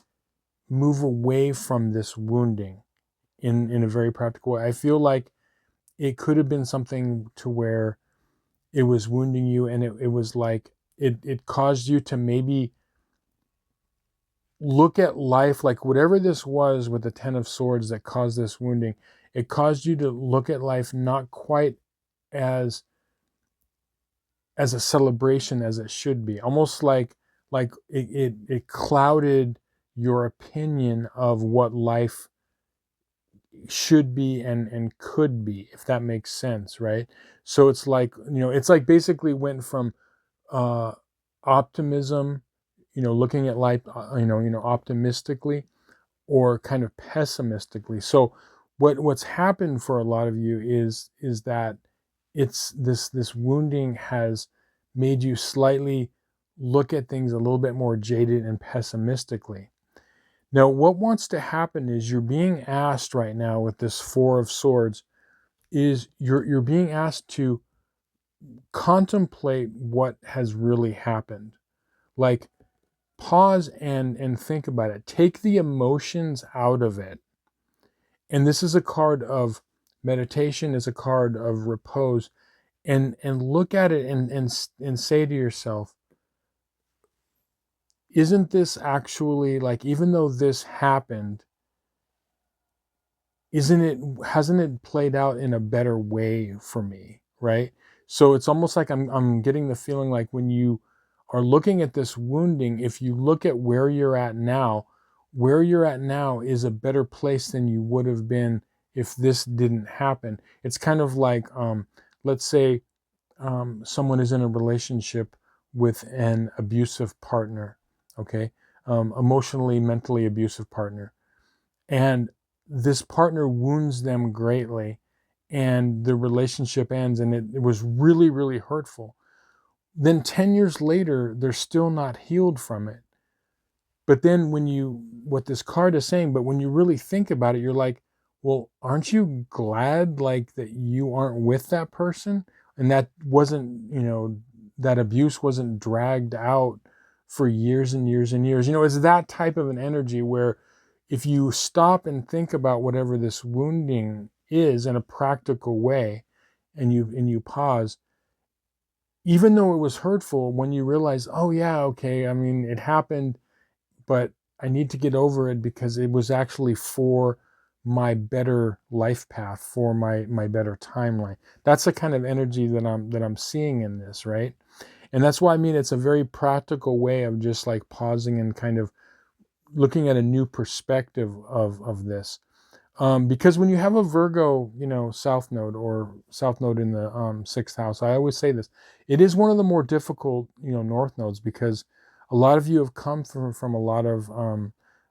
move away from this wounding in a very practical way. I feel like it could have been something to where it was wounding you, and it was like it caused you to maybe look at life like whatever this was with the 10 of Swords that caused this wounding. It caused you to look at life not quite as a celebration as it should be. Almost like like it clouded your opinion of what life should be and could be, if that makes sense, right? So it's like, it's like basically went from uh optimism, looking at life, optimistically, or kind of pessimistically. So what's happened for a lot of you is that it's this wounding has made you slightly look at things a little bit more jaded and pessimistically. Now, what wants to happen is you're being asked right now with this Four of Swords, is you're being asked to contemplate what has really happened. Like, pause and think about it. Take the emotions out of it. And this is a card of meditation, is a card of repose, and look at it and say to yourself, isn't this actually, like, even though this happened, hasn't it played out in a better way for me, right? So it's almost like I'm getting the feeling like when you are looking at this wounding, if you look at where you're at now, is a better place than you would have been if this didn't happen. It's kind of like, let's say, someone is in a relationship with an abusive partner, okay, emotionally, mentally abusive partner, and this partner wounds them greatly, and the relationship ends, and it was really, really hurtful. Then 10 years later, they're still not healed from it. But then what this card is saying, but when you really think about it, you're like, well, aren't you glad, like, that you aren't with that person? And that wasn't, that abuse wasn't dragged out for years and years and years. It's that type of an energy where if you stop and think about whatever this wounding is in a practical way, and you pause, even though it was hurtful, when you realize, oh yeah, okay, I mean, it happened, but I need to get over it because it was actually for my better life path, for my better timeline. That's the kind of energy that I'm seeing in this, right? And that's why, I mean, it's a very practical way of just like pausing and kind of looking at a new perspective of this. Because when you have a Virgo, South Node, or South Node in the sixth house, I always say this, it is one of the more difficult, North Nodes, because a lot of you have come from a lot of,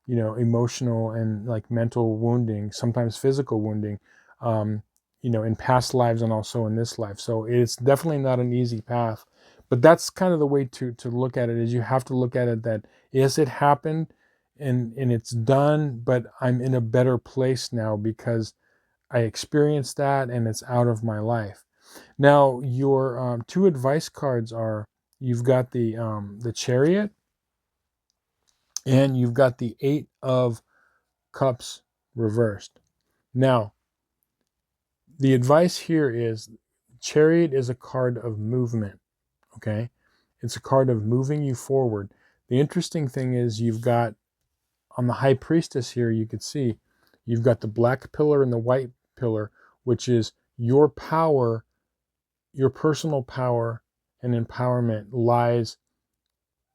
emotional and like mental wounding, sometimes physical wounding, in past lives and also in this life. So it's definitely not an easy path. But that's kind of the way to look at it, is you have to look at it that, yes, it happened, and it's done, but I'm in a better place now because I experienced that and it's out of my life. Now, your two advice cards are, you've got the Chariot, and you've got the Eight of Cups reversed. Now, the advice here is, Chariot is a card of movement, okay? It's a card of moving you forward. The interesting thing is, you've got, on the High Priestess here, you could see you've got the black pillar and the white pillar, which is your power, your personal power and empowerment lies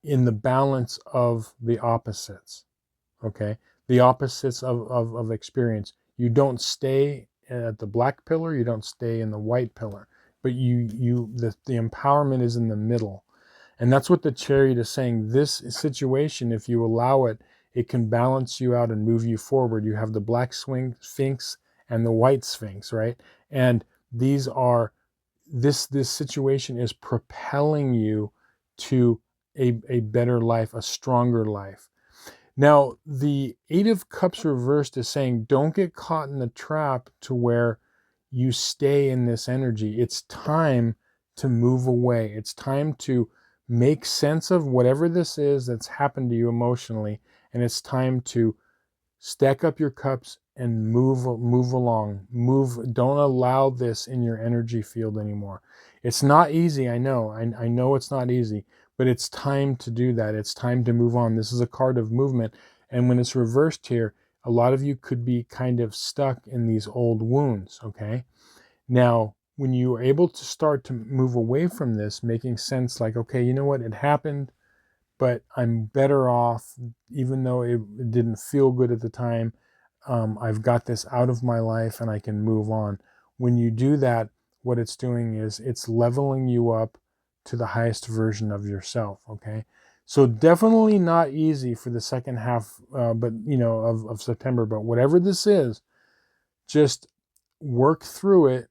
in the balance of the opposites, okay? The opposites of experience. You don't stay at the black pillar, you don't stay in the white pillar, but the empowerment is in the middle. And that's what the Chariot is saying. This situation, if you allow it, it can balance you out and move you forward. You have the black sphinx and the white sphinx, right? And these are, this situation is propelling you to a better life, a stronger life. Now, the Eight of Cups reversed is saying, don't get caught in the trap to where you stay in this energy. It's time to move away. It's time to make sense of whatever this is that's happened to you emotionally, and it's time to stack up your cups and move along. Don't allow this in your energy field anymore. It's not easy, I know. I know it's not easy, but it's time to do that. It's time to move on. This is a card of movement, and when it's reversed here, a lot of you could be kind of stuck in these old wounds, okay? Now, when you are able to start to move away from this, making sense, like, okay, you know what, it happened, but I'm better off, even though it didn't feel good at the time. I've got this out of my life and I can move on. When you do that, what it's doing is it's leveling you up to the highest version of yourself. Okay. So definitely not easy for the second half, but of September, but whatever this is, just work through it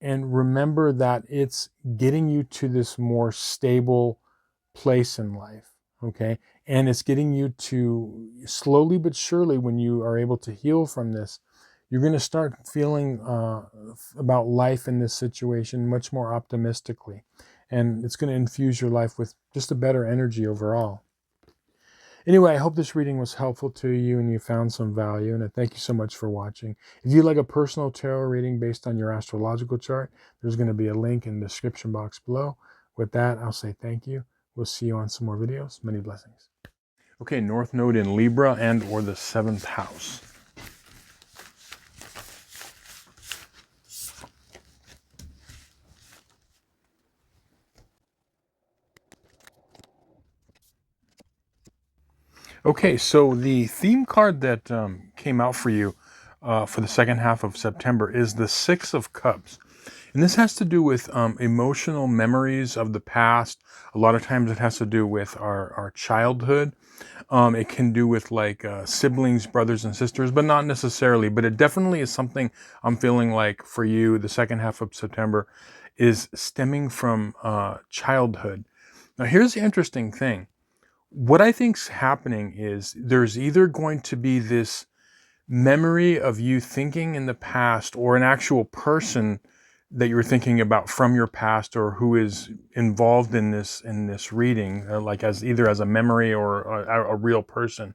and remember that it's getting you to this more stable place in life. Okay. And it's getting you to, slowly but surely, when you are able to heal from this, you're going to start feeling about life in this situation much more optimistically. And it's going to infuse your life with just a better energy overall. Anyway, I hope this reading was helpful to you and you found some value, and I thank you so much for watching. If you'd like a personal tarot reading based on your astrological chart, there's going to be a link in the description box below. With that, I'll say thank you. We'll see you on some more videos. Many blessings. Okay, North Node in Libra and or the 7th house. Okay, so the theme card that came out for you for the second half of September is the 6 of Cups. And this has to do with emotional memories of the past. A lot of times it has to do with our childhood. It can do with like siblings, brothers and sisters, but not necessarily. But it definitely is something I'm feeling like for you, the second half of September is stemming from childhood. Now, here's the interesting thing. What I think's happening is there's either going to be this memory of you thinking in the past, or an actual person that you're thinking about from your past, or who is involved in this reading, like as either as a memory or a real person.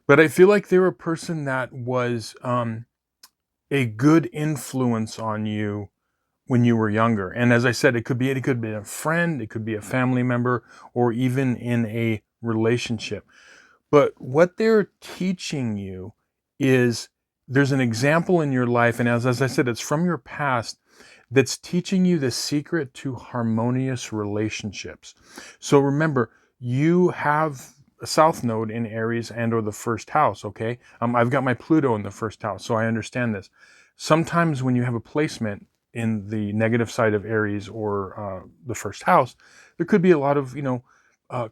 But I feel like they're a person that was a good influence on you when you were younger. And as I said, it could be a friend, it could be a family member, or even in a relationship. But what they're teaching you is there's an example in your life, and as I said, it's from your past, that's teaching you the secret to harmonious relationships. So remember, you have a South Node in Aries and or the first house, okay? I've got my Pluto in the first house, so I understand this. Sometimes when you have a placement in the negative side of Aries or the first house, there could be a lot of,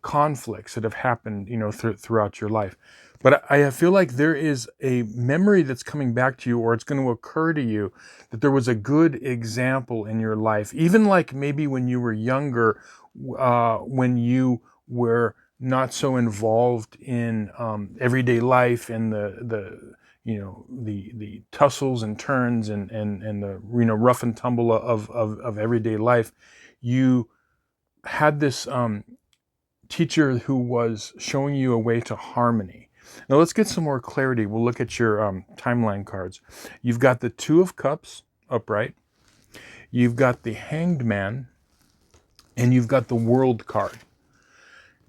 conflicts that have happened, throughout your life. But I feel like there is a memory that's coming back to you, or it's going to occur to you that there was a good example in your life, even like maybe when you were younger, when you were not so involved in everyday life and the tussles and turns and the rough and tumble of everyday life. You had this teacher who was showing you a way to harmony. Now let's get some more clarity. We'll look at your timeline cards. You've got the 2 of Cups upright. You've got the Hanged Man, and you've got the World card.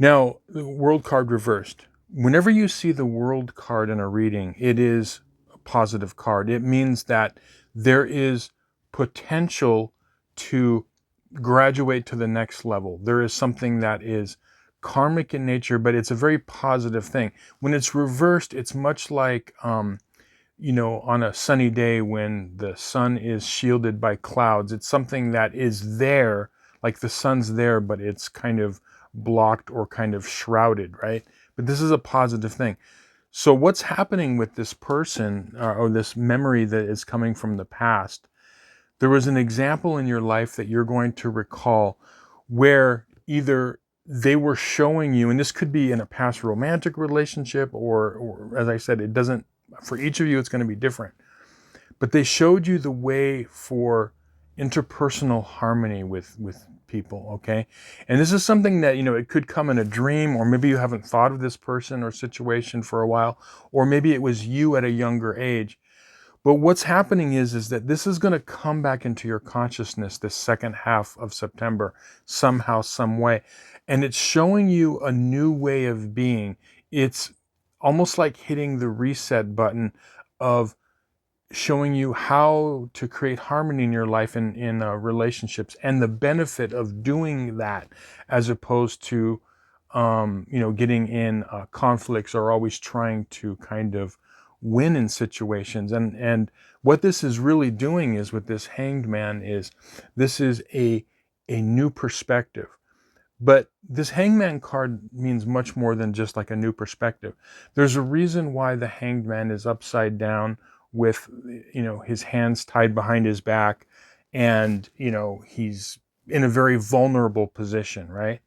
Now, the World card reversed. Whenever you see the World card in a reading, it is a positive card. It means that there is potential to graduate to the next level. There is something that is karmic in nature, but it's a very positive thing. When it's reversed, it's much like, on a sunny day when the sun is shielded by clouds. It's something that is there, like the sun's there, but it's kind of blocked or kind of shrouded, right? But this is a positive thing. So what's happening with this person or this memory that is coming from the past? There was an example in your life that you're going to recall where either they were showing you, and this could be in a past romantic relationship, or as I said, it doesn't, for each of you, it's going to be different. But they showed you the way for interpersonal harmony with people, okay? And this is something that, it could come in a dream, or maybe you haven't thought of this person or situation for a while, or maybe it was you at a younger age. But what's happening is that this is going to come back into your consciousness this second half of September, somehow, some way. And it's showing you a new way of being. It's almost like hitting the reset button of showing you how to create harmony in your life in relationships, and the benefit of doing that, as opposed to getting in conflicts or always trying to kind of win in situations. And what this is really doing is with this Hanged Man is this is a new perspective. But this Hangman card means much more than just like a new perspective. There's a reason why the Hanged Man is upside down with, his hands tied behind his back, and, he's in a very vulnerable position, right?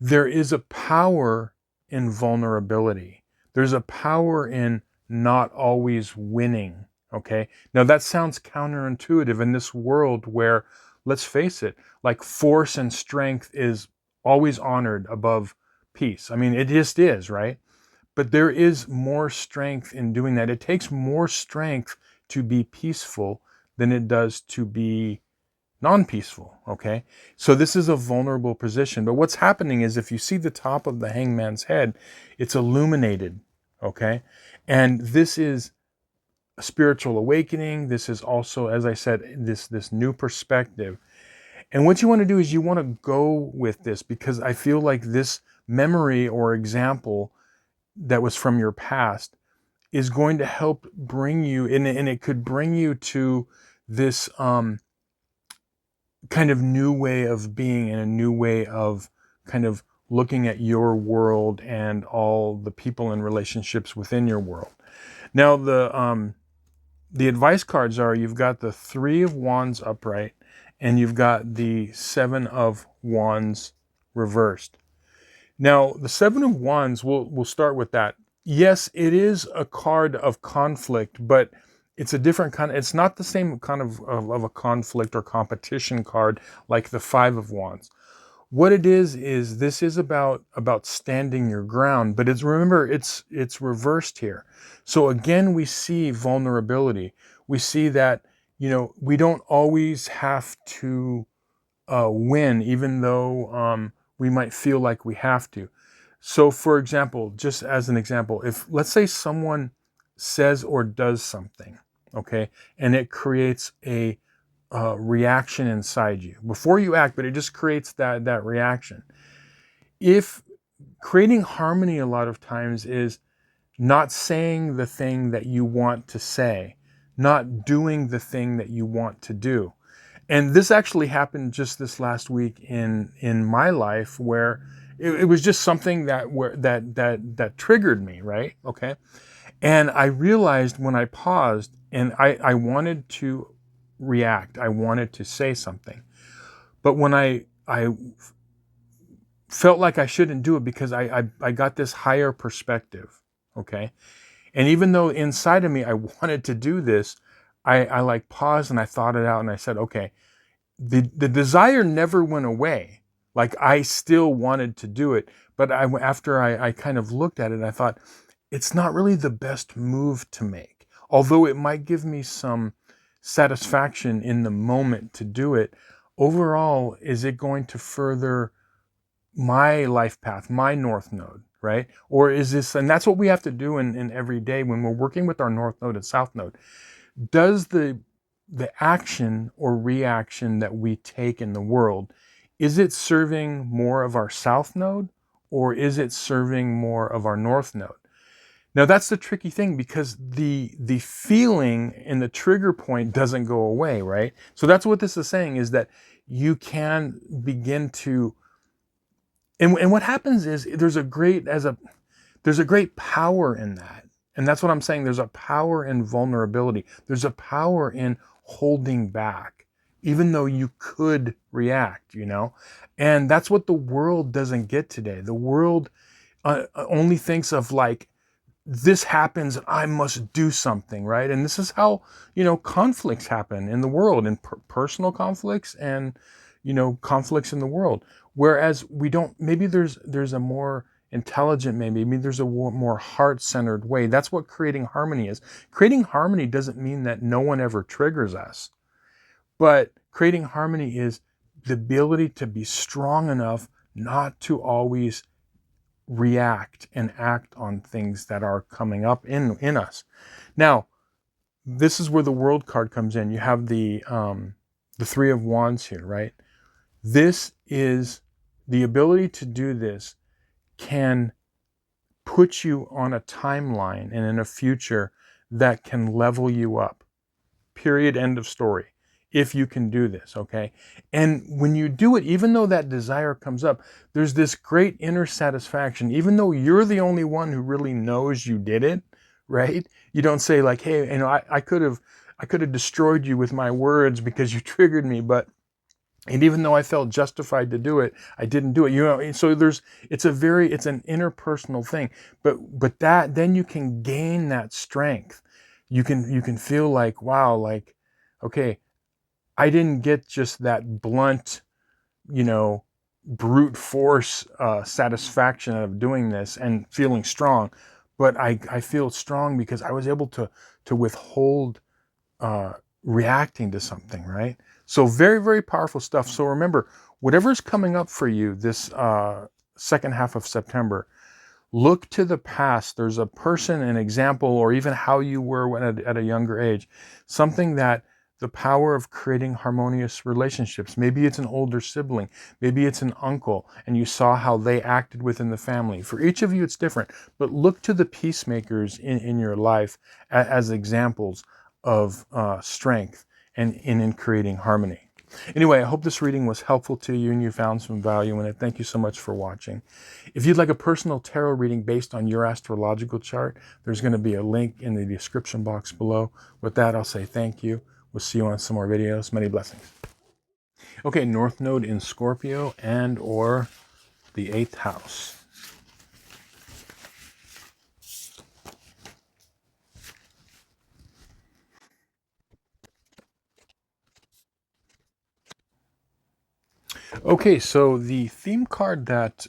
There is a power in vulnerability. There's a power in not always winning, okay? Now that sounds counterintuitive in this world where, let's face it, like force and strength is always honored above peace. I mean, it just is, right? But there is more strength in doing that. It takes more strength to be peaceful than it does to be non-peaceful, okay? So this is a vulnerable position. But what's happening is, if you see the top of the hangman's head, it's illuminated, okay? And this is a spiritual awakening. This is also, as I said, this new perspective. And what you want to do is you want to go with this, because I feel like this memory or example that was from your past is going to help bring you, and it could bring you to this kind of new way of being, and a new way of kind of looking at your world and all the people and relationships within your world. Now, the advice cards are, you've got the 3 of Wands upright, and you've got the 7 of Wands reversed. Now, the 7 of Wands, we'll start with that. Yes, it is a card of conflict, but it's a different kind. It's not the same kind of a conflict or competition card like the 5 of Wands. What it is this is about standing your ground, but remember, it's reversed here. So again, we see vulnerability. We see that, we don't always have to win, even though we might feel like we have to. So for example, just as an example, if let's say someone says or does something, okay, and it creates a reaction inside you before you act, but it just creates that reaction. If creating harmony a lot of times is not saying the thing that you want to say, not doing the thing that you want to do. And this actually happened just this last week in my life, where it was just something that triggered me, right? Okay. And I realized when I paused, and I wanted to react, I wanted to say something. But when I felt like I shouldn't do it, because I got this higher perspective, okay? And even though inside of me I wanted to do this, I like paused and I thought it out, and I said, okay, the desire never went away. Like, I still wanted to do it, but after I kind of looked at it, I thought, it's not really the best move to make. Although it might give me some satisfaction in the moment to do it, overall, is it going to further my life path, my north node, right? Or is this, and that's what we have to do in every day when we're working with our north node and south node. Does the action or reaction that we take in the world, is it serving more of our south node, or is it serving more of our north node? Now that's the tricky thing, because the feeling and the trigger point doesn't go away, right? So that's what this is saying, is that you can begin to, and what happens is there's a great power in that. And that's what I'm saying. There's a power in vulnerability. There's a power in holding back, even though you could react, And that's what the world doesn't get today. The world only thinks of like, this happens, I must do something, right? And this is how, conflicts happen in the world, in personal conflicts and, conflicts in the world. Whereas we don't, maybe there's a more intelligent, maybe there's a more heart-centered way. That's what creating harmony is. Creating harmony doesn't mean that no one ever triggers us, but creating harmony is the ability to be strong enough not to always react and act on things that are coming up in us. Now, this is where the World card comes in. You have the 3 of Wands here, right? This is the ability to do this can put you on a timeline and in a future that can level you up. Period. End of story. If you can do this, okay? And when you do it, even though that desire comes up, there's this great inner satisfaction, even though you're the only one who really knows you did it, right? You don't say like, hey, I could have destroyed you with my words because you triggered me, and even though I felt justified to do it, I didn't do it. So it's an interpersonal thing, but then you can gain that strength. You can feel like, wow, like, okay, I didn't get just that blunt, brute force satisfaction of doing this and feeling strong, but I feel strong because I was able to withhold reacting to something, right? So very, very powerful stuff. So remember, whatever's coming up for you this second half of September, look to the past. There's a person, an example, or even how you were when at a younger age, something that the power of creating harmonious relationships. Maybe it's an older sibling, maybe it's an uncle, and you saw how they acted within the family. For each of you, it's different, but look to the peacemakers in your life as examples of strength and in creating harmony. Anyway, I hope this reading was helpful to you and you found some value in it. Thank you so much for watching. If you'd like a personal tarot reading based on your astrological chart, there's going to be a link in the description box below. With that, I'll say thank you. We'll see you on some more videos. Many blessings. Okay, North Node in Scorpio and or the 8th house. Okay, so the theme card that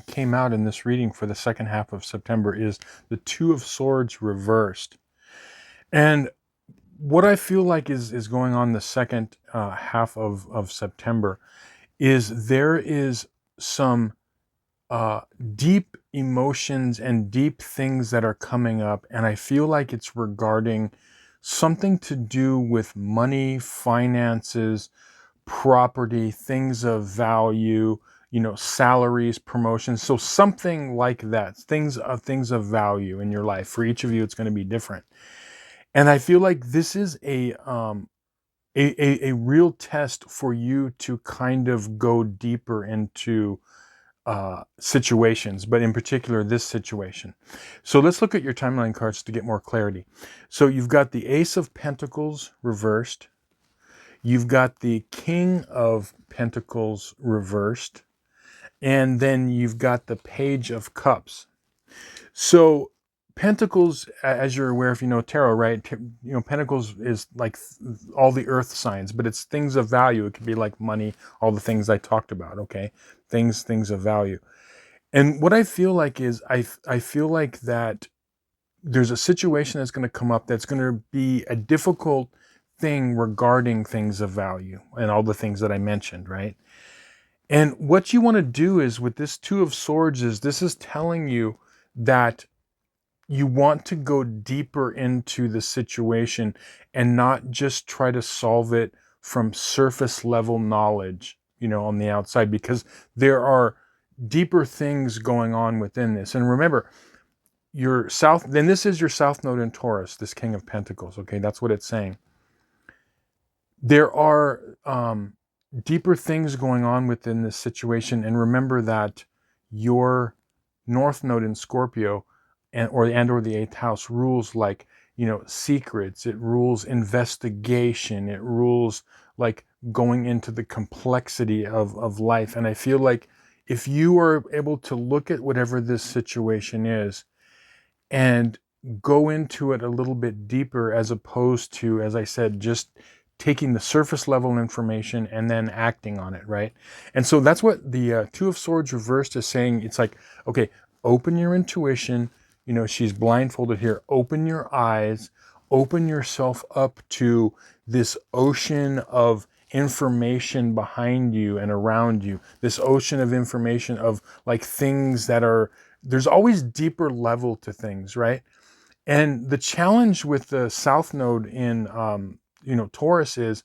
came out in this reading for the second half of September is the Two of Swords reversed. And what I feel like is going on the second half of September is there is some deep emotions and deep things that are coming up. And I feel like it's regarding something to do with money, finances, property, things of value, salaries, promotions. So something like that, things of value in your life. For each of you, it's going to be different. And I feel like this is a real test for you to kind of go deeper into situations, but in particular this situation. So let's look at your timeline cards to get more clarity. So you've got the Ace of Pentacles reversed. You've got the King of Pentacles reversed. And then you've got the Page of Cups. So Pentacles, as you're aware, if you know tarot, right? Pentacles is like all the earth signs, but it's things of value. It could be like money, all the things I talked about, okay? Things of value. And what I feel like is I feel like that there's a situation that's going to come up that's going to be a difficult thing regarding things of value and all the things that I mentioned, right? And what you want to do is with this Two of Swords is this is telling you that you want to go deeper into the situation and not just try to solve it from surface level knowledge, on the outside, because there are deeper things going on within this. And remember, this is your South Node in Taurus, this King of Pentacles, okay? That's what it's saying. There are deeper things going on within this situation. And remember that your North Node in Scorpio or the 8th house rules like, secrets. It rules investigation. It rules like going into the complexity of life. And I feel like if you are able to look at whatever this situation is and go into it a little bit deeper, as opposed to, as I said, just taking the surface level information and then acting on it, right? And so that's what the Two of Swords reversed is saying. It's like, okay, open your intuition. She's blindfolded here. Open your eyes. Open yourself up to this ocean of information behind you and around you. This ocean of information of like things that are, there's always deeper level to things, right? And the challenge with the South Node in Taurus is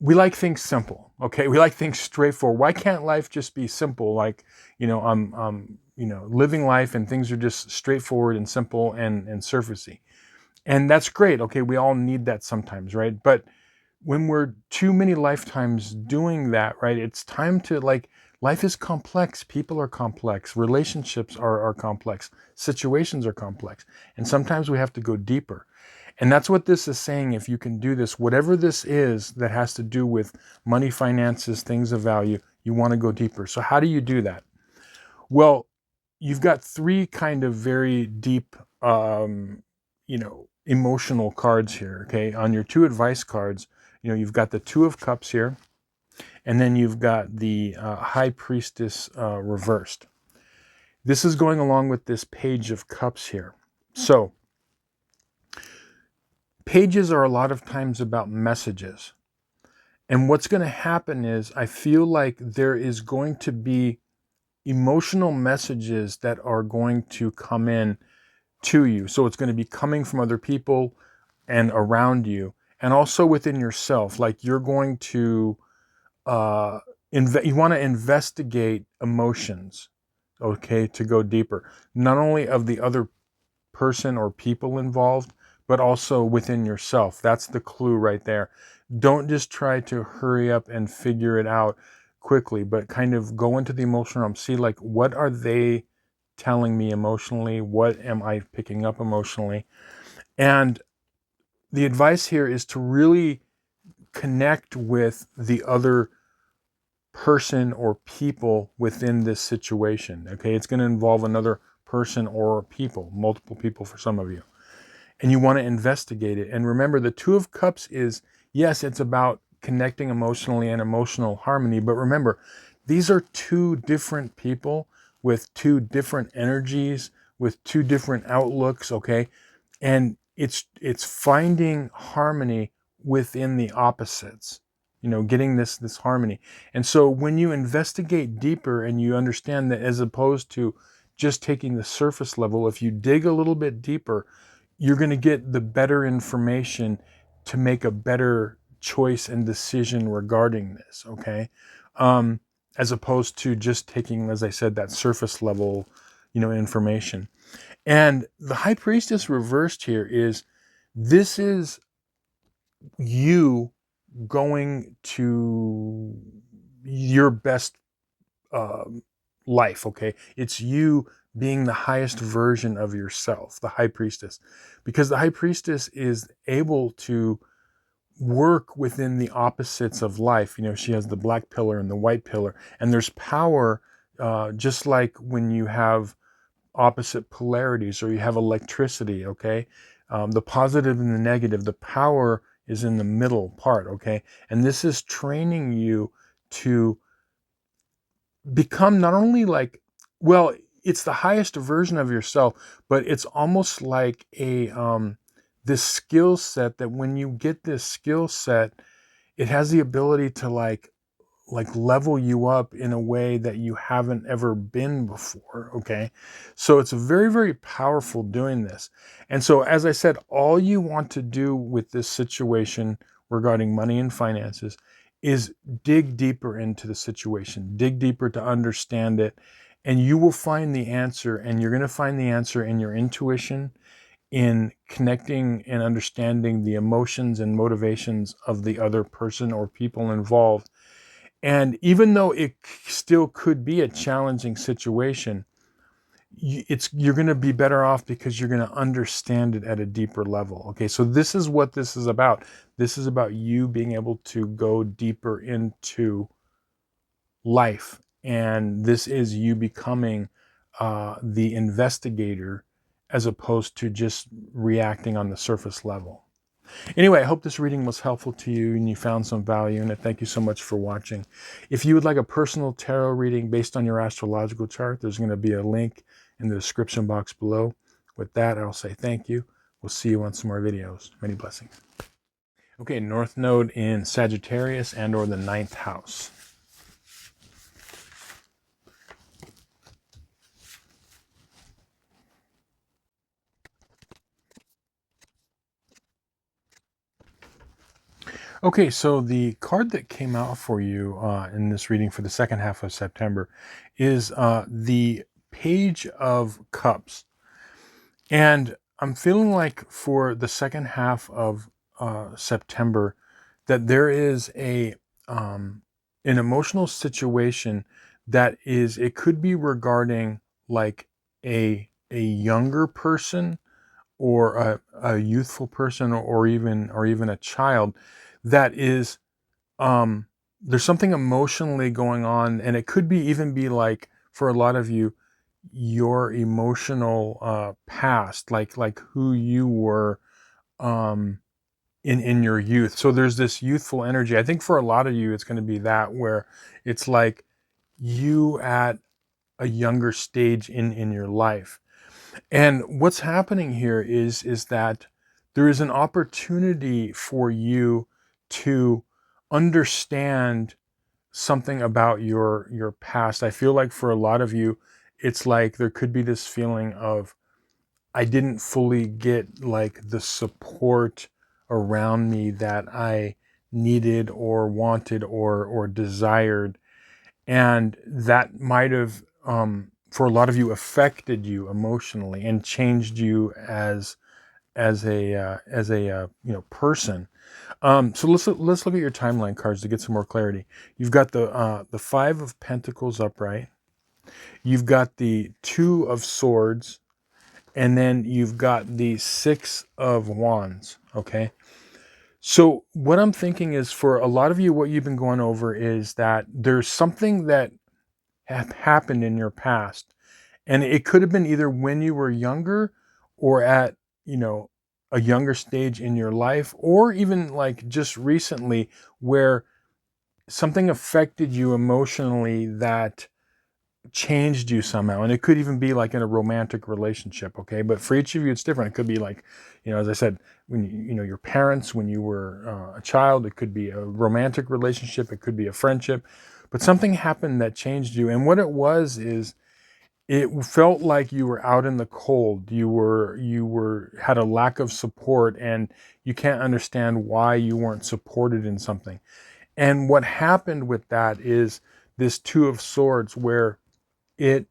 we like things simple, okay? We like things straightforward. Why can't life just be simple? Like, I'm living life and things are just straightforward and simple and surfacey. And that's great. Okay, we all need that sometimes, right? But when we're too many lifetimes doing that, right, it's time to, like, life is complex. People are complex. Relationships are complex. Situations are complex. And sometimes we have to go deeper. And that's what this is saying. If you can do this, whatever this is that has to do with money, finances, things of value, you want to go deeper. So how do you do that? Well, you've got three kind of very deep, emotional cards here. Okay. On your two advice cards, you've got the Two of Cups here, and then you've got the High Priestess reversed. This is going along with this Page of Cups here. So pages are a lot of times about messages. And what's going to happen is, I feel like there is going to be emotional messages that are going to come in to you. So it's going to be coming from other people and around you, and also within yourself. Like, you're going to, you want to investigate emotions, okay, to go deeper, not only of the other person or people involved, but also within yourself. That's the clue right there. Don't just try to hurry up and figure it out quickly, but kind of go into the emotional realm. See, like, what are they telling me emotionally? What am I picking up emotionally? And the advice here is to really connect with the other person or people within this situation. Okay, it's going to involve another person or people, multiple people for some of you. And you want to investigate it. And remember, the Two of Cups is, yes, it's about connecting emotionally and emotional harmony. But remember, these are two different people with two different energies, with two different outlooks, okay? And it's finding harmony within the opposites, getting this harmony. And so when you investigate deeper and you understand that, as opposed to just taking the surface level, if you dig a little bit deeper, you're going to get the better information to make a better choice and decision regarding this, okay? As opposed to just taking, as I said, that surface level, information. And the High Priestess reversed here is, this is you going to your best life, okay? It's you being the highest version of yourself, the High Priestess. Because the High Priestess is able to work within the opposites of life. She has the black pillar and the white pillar. And there's power, just like when you have opposite polarities, or you have electricity, okay? The positive and the negative, the power is in the middle part, okay? And this is training you to become not only like, well, it's the highest version of yourself, but it's almost like a this skill set, that when you get this skill set, it has the ability to like level you up in a way that you haven't ever been before, okay? So it's very, very powerful doing this. And so, as I said, all you want to do with this situation regarding money and finances is dig deeper into the situation, dig deeper to understand it, and you will find the answer. And you're going to find the answer in your intuition, in connecting and understanding the emotions and motivations of the other person or people involved. And even though it still could be a challenging situation, you're going to be better off because you're going to understand it at a deeper level. Okay, so this is what this is about. This is about you being able to go deeper into life. And this is you becoming the investigator, as opposed to just reacting on the surface level. Anyway, I hope this reading was helpful to you and you found some value in it. Thank you so much for watching. If you would like a personal tarot reading based on your astrological chart, there's going to be a link in the description box below. With that, I'll say thank you. We'll see you on some more videos. Many blessings. Okay, North Node in Sagittarius and or the 9th house. Okay, so the card that came out for you in this reading for the second half of September is the Page of Cups. And I'm feeling like for the second half of September that there is an emotional situation that is, it could be regarding like a younger person or a youthful person, or even a child that is, there's something emotionally going on, and it could be even be like, for a lot of you, your emotional past, like who you were um in your youth. So there's this youthful energy. I think for a lot of you it's going to be that, where it's like you at a younger stage in your life. And what's happening here is that there is an opportunity for you to understand something about your past. I feel like for a lot of you, it's like there could be this feeling of, I didn't fully get like the support around me that I needed or wanted or desired. And that might have, for a lot of you, affected you emotionally and changed you as a person. So let's look at your timeline cards to get some more clarity. You've got the Five of Pentacles upright. You've got the Two of Swords, and then you've got the Six of Wands. Okay. So what I'm thinking is, for a lot of you, what you've been going over is that there's something that happened in your past, and it could have been either when you were younger, or at, a younger stage in your life, or even like just recently, where something affected you emotionally that changed you somehow. And it could even be like in a romantic relationship. Okay. But for each of you, it's different. It could be like, as I said, when your parents, when you were a child. It could be a romantic relationship. It could be a friendship. But something happened that changed you. And what it was is, it felt like you were out in the cold. You had a lack of support, and you can't understand why you weren't supported in something. And what happened with that is this Two of Swords, where it,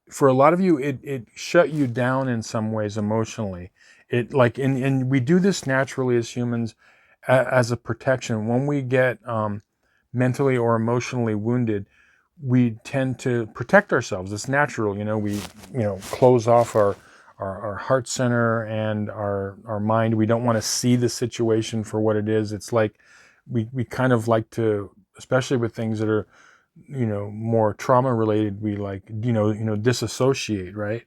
for a lot of you, it shut you down in some ways emotionally. It like, and we do this naturally as humans, as a protection. When we get mentally or emotionally wounded, we tend to protect ourselves. It's natural. We close off our heart center and our mind. We don't want to see the situation for what it is. It's like we kind of like to, especially with things that are more trauma related, we like disassociate, right?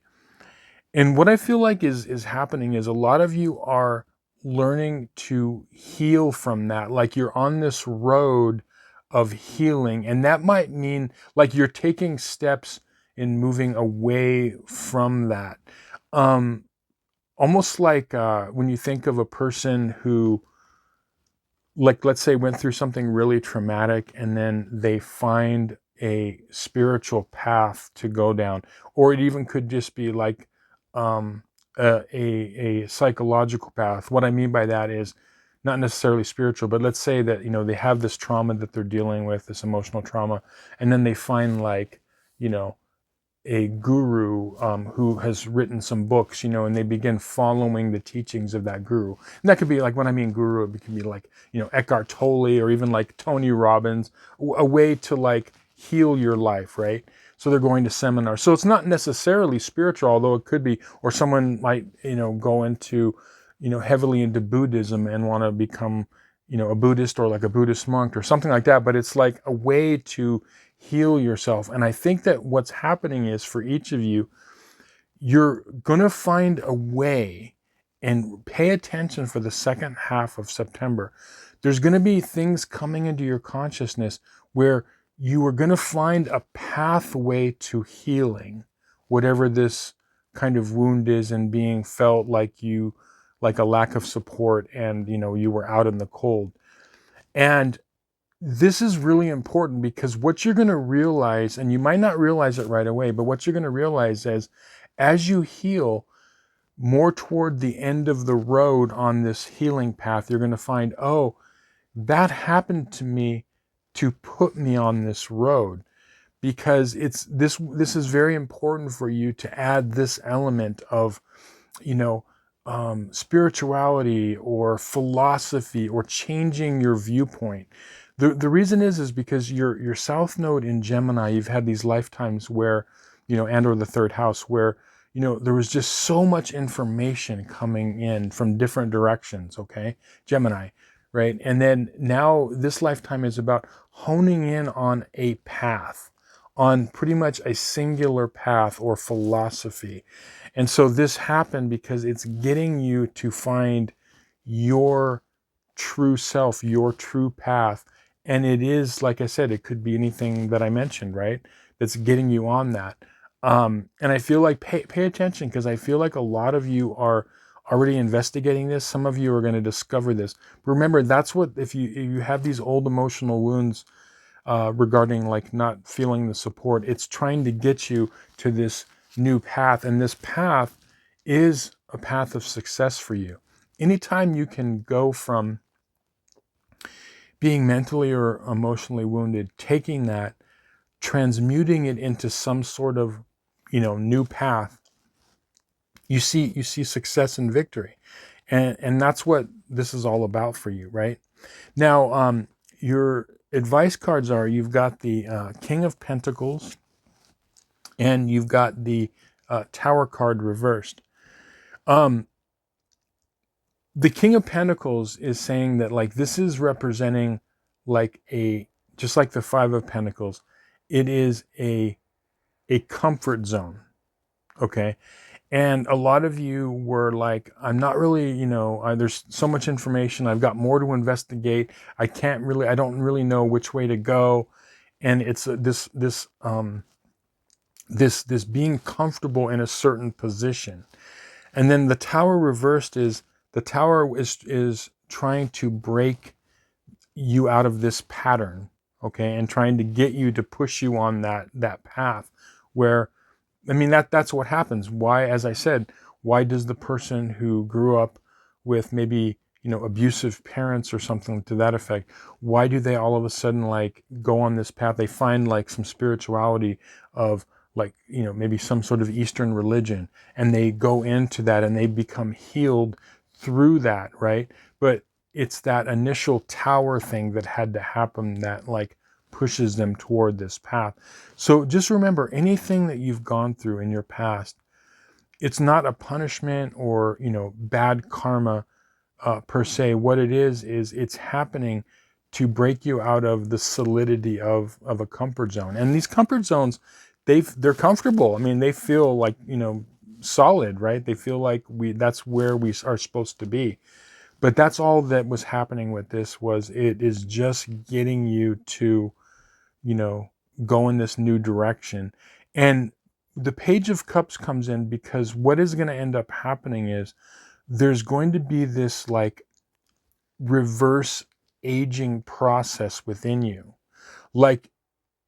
And what I feel like is happening is, a lot of you are learning to heal from that. Like, you're on this road of healing, and that might mean like you're taking steps in moving away from that. um Almost like when you think of a person who, like, let's say, went through something really traumatic, and then they find a spiritual path to go down. Or it even could just be like um, a psychological path. What I mean by that is not necessarily spiritual, but let's say that they have this trauma that they're dealing with, this emotional trauma, and then they find like you know a guru who has written some books, and they begin following the teachings of that guru. And that could be like, when I mean guru, it can be like, Eckhart Tolle, or even like Tony Robbins, a way to like heal your life, right? So they're going to seminars. So it's not necessarily spiritual, although it could be. Or someone might, go into, heavily into Buddhism and want to become, a Buddhist, or like a Buddhist monk or something like that. But it's like a way to heal yourself. And I think that what's happening is, for each of you, you're going to find a way, and pay attention for the second half of September. There's going to be things coming into your consciousness where you are going to find a pathway to healing, whatever this kind of wound is, and being felt like like a lack of support, and you were out in the cold. And this is really important, because what you're going to realize, and you might not realize it right away, but what you're going to realize is, as you heal more toward the end of the road on this healing path, you're going to find, oh, that happened to me to put me on this road. because this is very important for you to add this element of, you know, spirituality or philosophy or changing your viewpoint. The reason is because your South Node in Gemini, you've had these lifetimes where, you know, and or the third house where, you know, there was just so much information coming in from different directions, okay? Gemini, right? And then now this lifetime is about honing in on a path, on pretty much a singular path or philosophy. And so this happened because it's getting you to find your true self, your true path. And it is, like I said, it could be anything that I mentioned, right? That's getting you on that. And I feel like pay attention, because I feel like a lot of you are already investigating this. Some of you are going to discover this. But remember, that's what, if you have these old emotional wounds regarding like not feeling the support, it's trying to get you to this new path. And this path is a path of success for you. Anytime you can go from being mentally or emotionally wounded, taking that, transmuting it into some sort of, you know, new path, you see success and victory. And that's what this is all about for you, right? Now, your advice cards are, you've got the King of Pentacles, and you've got the Tower card reversed. The King of Pentacles is saying that, like, this is representing like just like the Five of Pentacles, it is a comfort zone, okay? And a lot of you were like, I'm not really, you know, there's so much information, I've got more to investigate, I don't really know which way to go. And it's this being comfortable in a certain position. And then the Tower reversed is, the Tower is trying to break you out of this pattern, okay, and trying to get you to push you on that path where, I mean, that's what happens. Why, as I said, why does the person who grew up with maybe, you know, abusive parents or something to that effect, why do they all of a sudden like go on this path? They find like some spirituality of, like, you know, maybe some sort of Eastern religion, and they go into that and they become healed through that, right? But it's that initial Tower thing that had to happen that like pushes them toward this path. So just remember, anything that you've gone through in your past, it's not a punishment or, you know, bad karma per se. What it is it's happening to break you out of the solidity of a comfort zone. And these comfort zones, they're comfortable. I mean, they feel like, you know, solid, right? They feel like that's where we are supposed to be. But that's all that was happening with this, was it is just getting you to, you know, go in this new direction. And the Page of Cups comes in because what is going to end up happening is there's going to be this like reverse aging process within you. Like,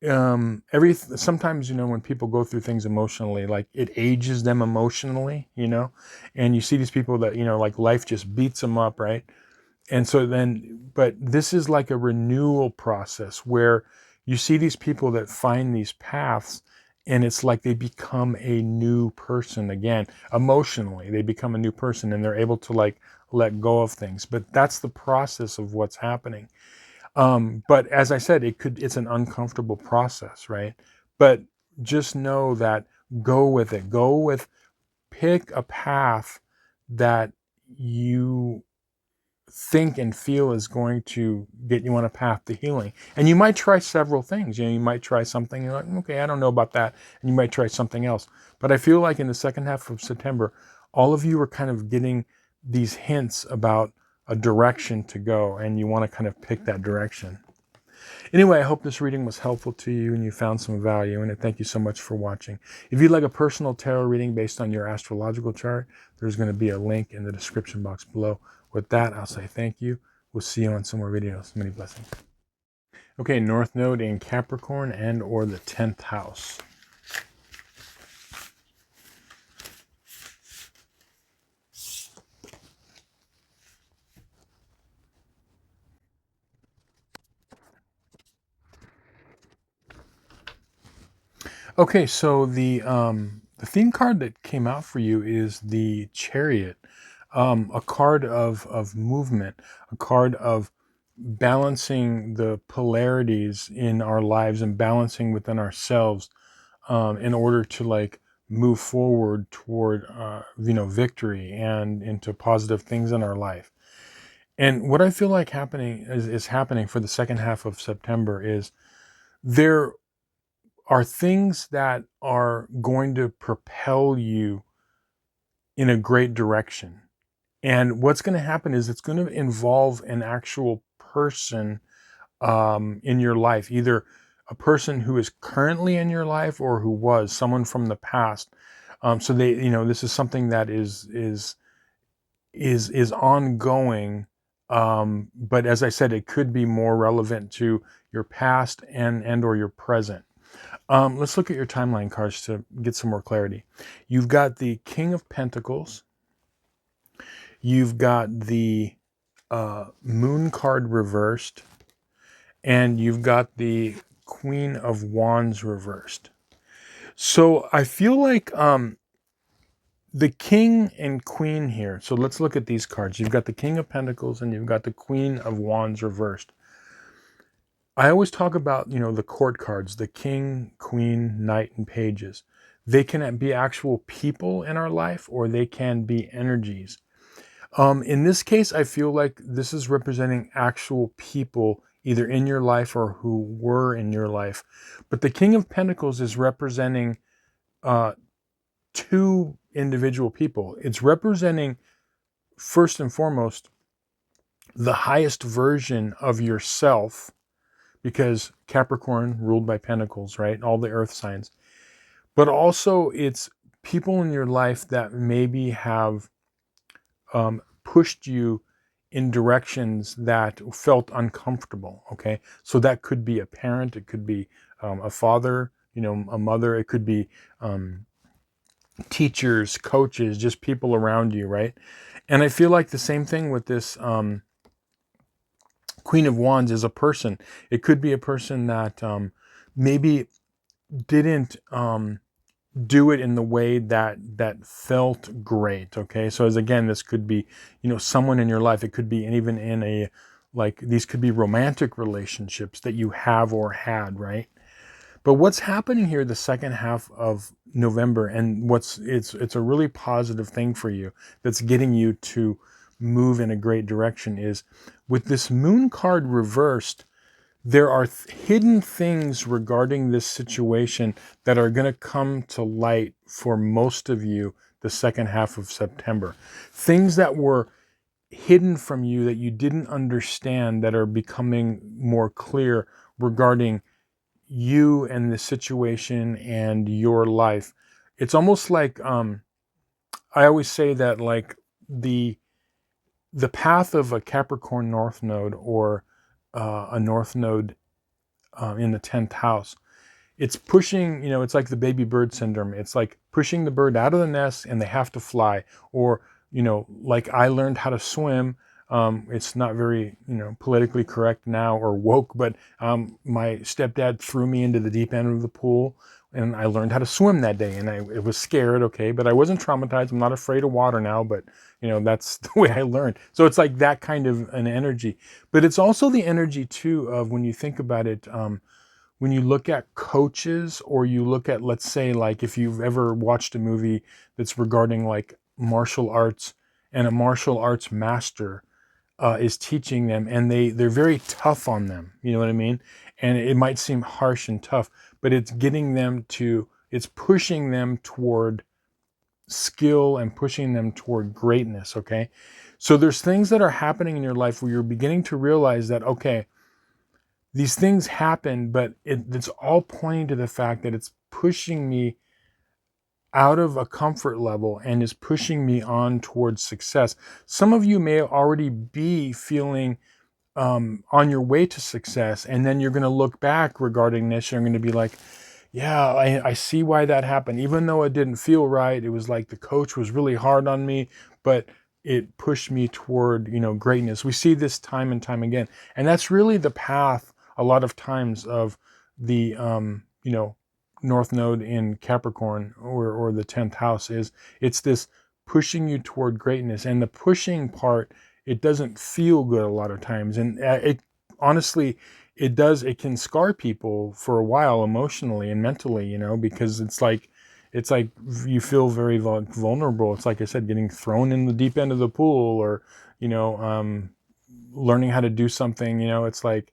sometimes, you know, when people go through things emotionally, like it ages them emotionally, you know, and you see these people that, you know, like life just beats them up, right? And so then, but this is like a renewal process where you see these people that find these paths, and it's like they become a new person again. Emotionally, they become a new person, and they're able to like let go of things. But that's the process of what's happening. But as I said, it's an uncomfortable process, right? But just know that, go with it. Pick a path that you think and feel is going to get you on a path to healing. And you might try several things. You know, you might try something, you're like, okay, I don't know about that. And you might try something else. But I feel like in the second half of September, all of you are kind of getting these hints about a direction to go, and you want to kind of pick that direction. Anyway, I hope this reading was helpful to you and you found some value in it. Thank you so much for watching. If you'd like a personal tarot reading based on your astrological chart, there's going to be a link in the description box below. With that, I'll say thank you. We'll see you on some more videos. Many blessings. Okay, North Node in Capricorn and or the 10th house. Okay, so the theme card that came out for you is the Chariot, a card of movement, a card of balancing the polarities in our lives and balancing within ourselves, in order to like move forward toward victory and into positive things in our life. And what I feel like happening is happening for the second half of September is there are things that are going to propel you in a great direction. And what's going to happen is it's going to involve an actual person in your life, either a person who is currently in your life or who was someone from the past. So they, this is something that is ongoing. But as I said, it could be more relevant to your past and or your present. Let's look at your timeline cards to get some more clarity. You've got the King of Pentacles. You've got the Moon card reversed. And you've got the Queen of Wands reversed. So I feel like the King and Queen here. So let's look at these cards. You've got the King of Pentacles and you've got the Queen of Wands reversed. I always talk about, the court cards, the King, Queen, Knight, and Pages. They can be actual people in our life or they can be energies. In this case, I feel like this is representing actual people either in your life or who were in your life. But the King of Pentacles is representing two individual people. It's representing, first and foremost, the highest version of yourself, because Capricorn ruled by Pentacles, right? All the earth signs. But also it's people in your life that maybe have pushed you in directions that felt uncomfortable. Okay. So that could be a parent. It could be a father, a mother. It could be teachers, coaches, just people around you. Right. And I feel like the same thing with this Queen of Wands is a person. It could be a person that maybe didn't do it in the way that felt great. Okay, so as again, this could be someone in your life. It could be, and even in a these could be romantic relationships that you have or had, right? But what's happening here the second half of November, and it's a really positive thing for you that's getting you to move in a great direction, is with this Moon card reversed, there are hidden things regarding this situation that are going to come to light for most of you the second half of September. Things that were hidden from you that you didn't understand that are becoming more clear regarding you and the situation and your life. It's almost like I always say that like the path of a Capricorn North Node or a North Node in the 10th house, it's pushing, it's like the baby bird syndrome. It's like pushing the bird out of the nest and they have to fly. Or, like I learned how to swim. It's not very, politically correct now or woke, but my stepdad threw me into the deep end of the pool and I learned how to swim that day. And it was scared, okay, but I wasn't traumatized. I'm not afraid of water now, but that's the way I learned. So it's like that kind of an energy. But it's also the energy too of, when you think about it, when you look at coaches, or you look at, let's say, like if you've ever watched a movie that's regarding like martial arts, and a martial arts master is teaching them, and they're very tough on them, you know what I mean? And it might seem harsh and tough, but it's it's pushing them toward skill and pushing them toward greatness. Okay, so there's things that are happening in your life where you're beginning to realize that, okay, these things happen, but it's all pointing to the fact that it's pushing me out of a comfort level and is pushing me on towards success. Some of you may already be feeling on your way to success, and then you're going to look back regarding this. You're going to be like, yeah, I see why that happened. Even though it didn't feel right, it was like the coach was really hard on me, but it pushed me toward, greatness. We see this time and time again. And that's really the path a lot of times of the, North Node in Capricorn or the 10th house is it's this pushing you toward greatness. And the pushing part, it doesn't feel good a lot of times. And it honestly, it can scar people for a while emotionally and mentally, you know, because it's like you feel very vulnerable. It's like I said, getting thrown in the deep end of the pool, or, you know, learning how to do something, you know, it's like,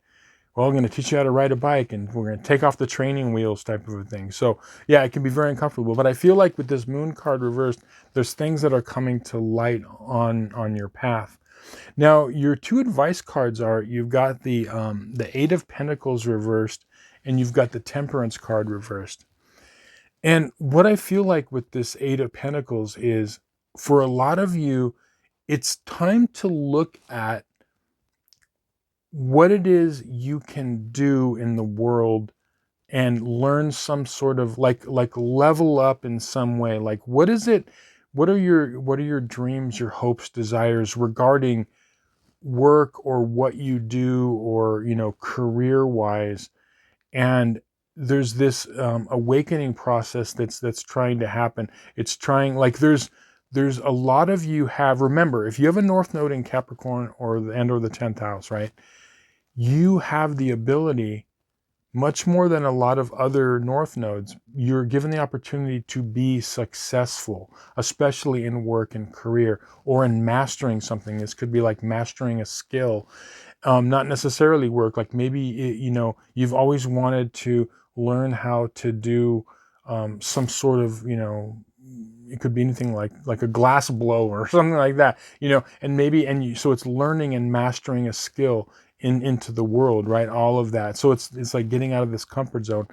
well, I'm going to teach you how to ride a bike and we're going to take off the training wheels type of a thing. So yeah, it can be very uncomfortable, but I feel like with this moon card reversed, there's things that are coming to light on your path. Now, your two advice cards are, you've got the 8 of Pentacles reversed, and you've got the Temperance card reversed. And what I feel like with this 8 of Pentacles is, for a lot of you, it's time to look at what it is you can do in the world and learn some sort of like level up in some way. Like, what is it? What are your dreams, your hopes, desires regarding work or what you do, or, you know, career wise? And there's this awakening process that's trying to happen. It's trying, like, there's a lot of you have, remember, if you have a North Node in Capricorn or the 10th house, right? You have the ability, much more than a lot of other North Nodes, you're given the opportunity to be successful, especially in work and career, or in mastering something. This could be like mastering a skill, not necessarily work. Like maybe, you know, you've always wanted to learn how to do some sort of, you know, it could be anything like a glass blower or something like that, you know, and maybe, so it's learning and mastering a skill into the world, right? All of that. So it's like getting out of this comfort zone.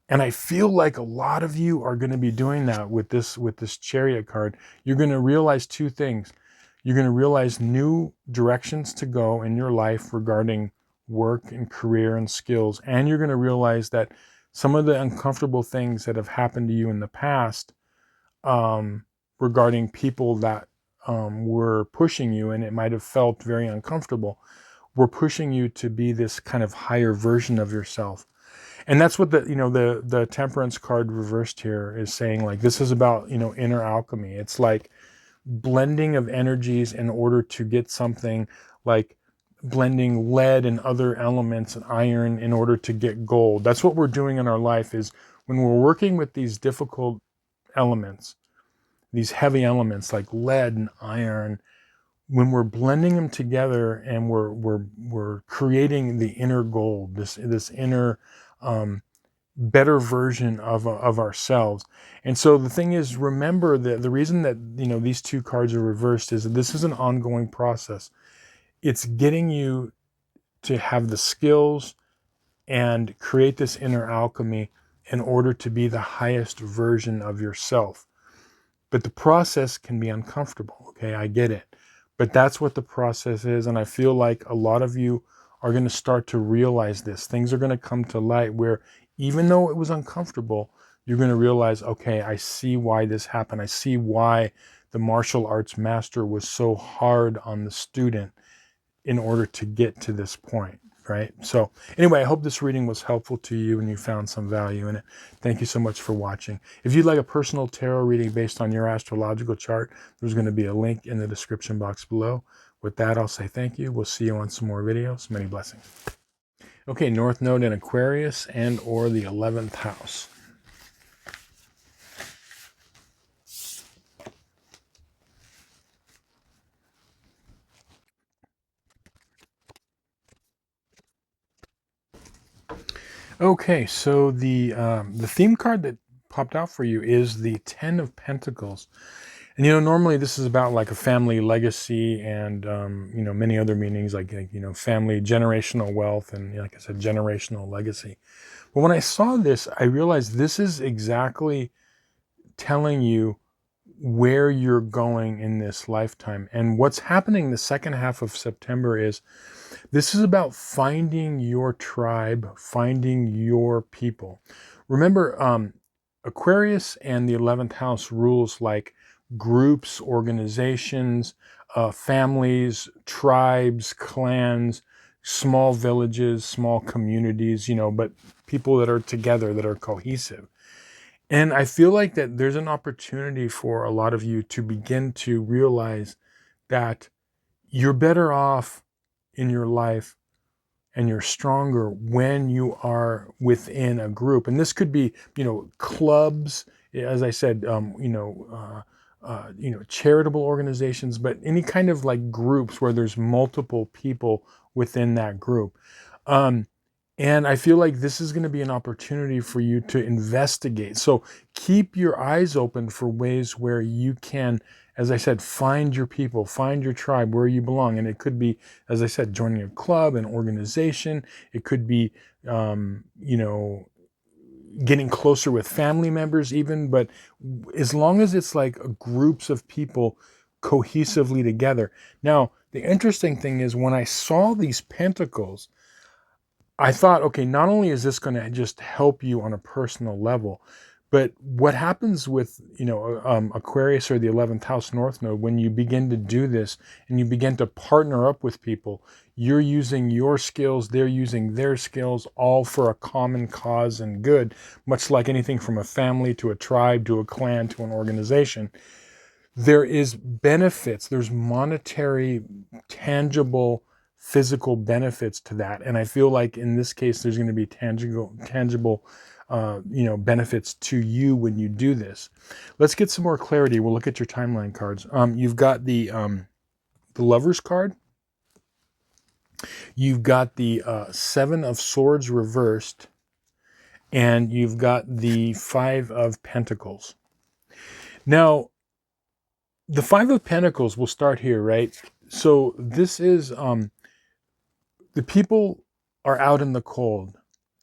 And I feel like a lot of you are going to be doing that with this Chariot card. You're going to realize two things. You're going to realize new directions to go in your life regarding work and career and skills. And you're going to realize that some of the uncomfortable things that have happened to you in the past, regarding people that were pushing you, and it might have felt very uncomfortable, were pushing you to be this kind of higher version of yourself. And that's what the Temperance card reversed here is saying. Like, this is about, you know, inner alchemy. It's like blending of energies in order to get something, like blending lead and other elements and iron in order to get gold. That's what we're doing in our life, is when we're working with these difficult elements, these heavy elements like lead and iron, when we're blending them together and we're creating the inner gold, this inner better version of ourselves. And so the thing is, remember that the reason that, you know, these two cards are reversed is that this is an ongoing process. It's getting you to have the skills and create this inner alchemy in order to be the highest version of yourself. But the process can be uncomfortable. Okay, I get it. But that's what the process is. And I feel like a lot of you are going to start to realize this. Things are going to come to light where, even though it was uncomfortable, you're going to realize, okay, I see why this happened. I see why the martial arts master was so hard on the student in order to get to this point, right? So anyway, I hope this reading was helpful to you and you found some value in it. Thank you so much for watching. If you'd like a personal tarot reading based on your astrological chart, there's going to be a link in the description box below. With that, I'll say thank you. We'll see you on some more videos. Many blessings. Okay, North Node in Aquarius and or the 11th house. Okay, so the theme card that popped out for you is the 10 of Pentacles. And, you know, normally this is about like a family legacy and, you know, many other meanings like, you know, family, generational wealth, and, like I said, generational legacy. But when I saw this, I realized this is exactly telling you where you're going in this lifetime. And what's happening the second half of September is, this is about finding your tribe, finding your people. Remember, Aquarius and the 11th house rules like groups, organizations, families, tribes, clans, small villages, small communities, but people that are together, that are cohesive. And I feel like that there's an opportunity for a lot of you to begin to realize that you're better off in your life and you're stronger when you are within a group. And this could be, clubs, as I said, charitable organizations, but any kind of like groups where there's multiple people within that group. And I feel like this is going to be an opportunity for you to investigate. So keep your eyes open for ways where you can, as I said, find your people, find your tribe, where you belong. And it could be, as I said, joining a club, an organization. It could be, getting closer with family members even. But as long as it's like groups of people cohesively together. Now, the interesting thing is when I saw these pentacles, I thought, okay, not only is this going to just help you on a personal level, but what happens with, Aquarius or the 11th house North Node, when you begin to do this and you begin to partner up with people, you're using your skills, they're using their skills, all for a common cause and good, much like anything from a family to a tribe to a clan to an organization. There is benefits, there's monetary, tangible, physical benefits to that. And I feel like in this case, there's going to be tangible, benefits to you when you do this. Let's get some more clarity. We'll look at your timeline cards. You've got the Lover's card. You've got the Seven of Swords reversed. And you've got the Five of Pentacles. Now, the Five of Pentacles, we'll start here, right? So this is, the people are out in the cold.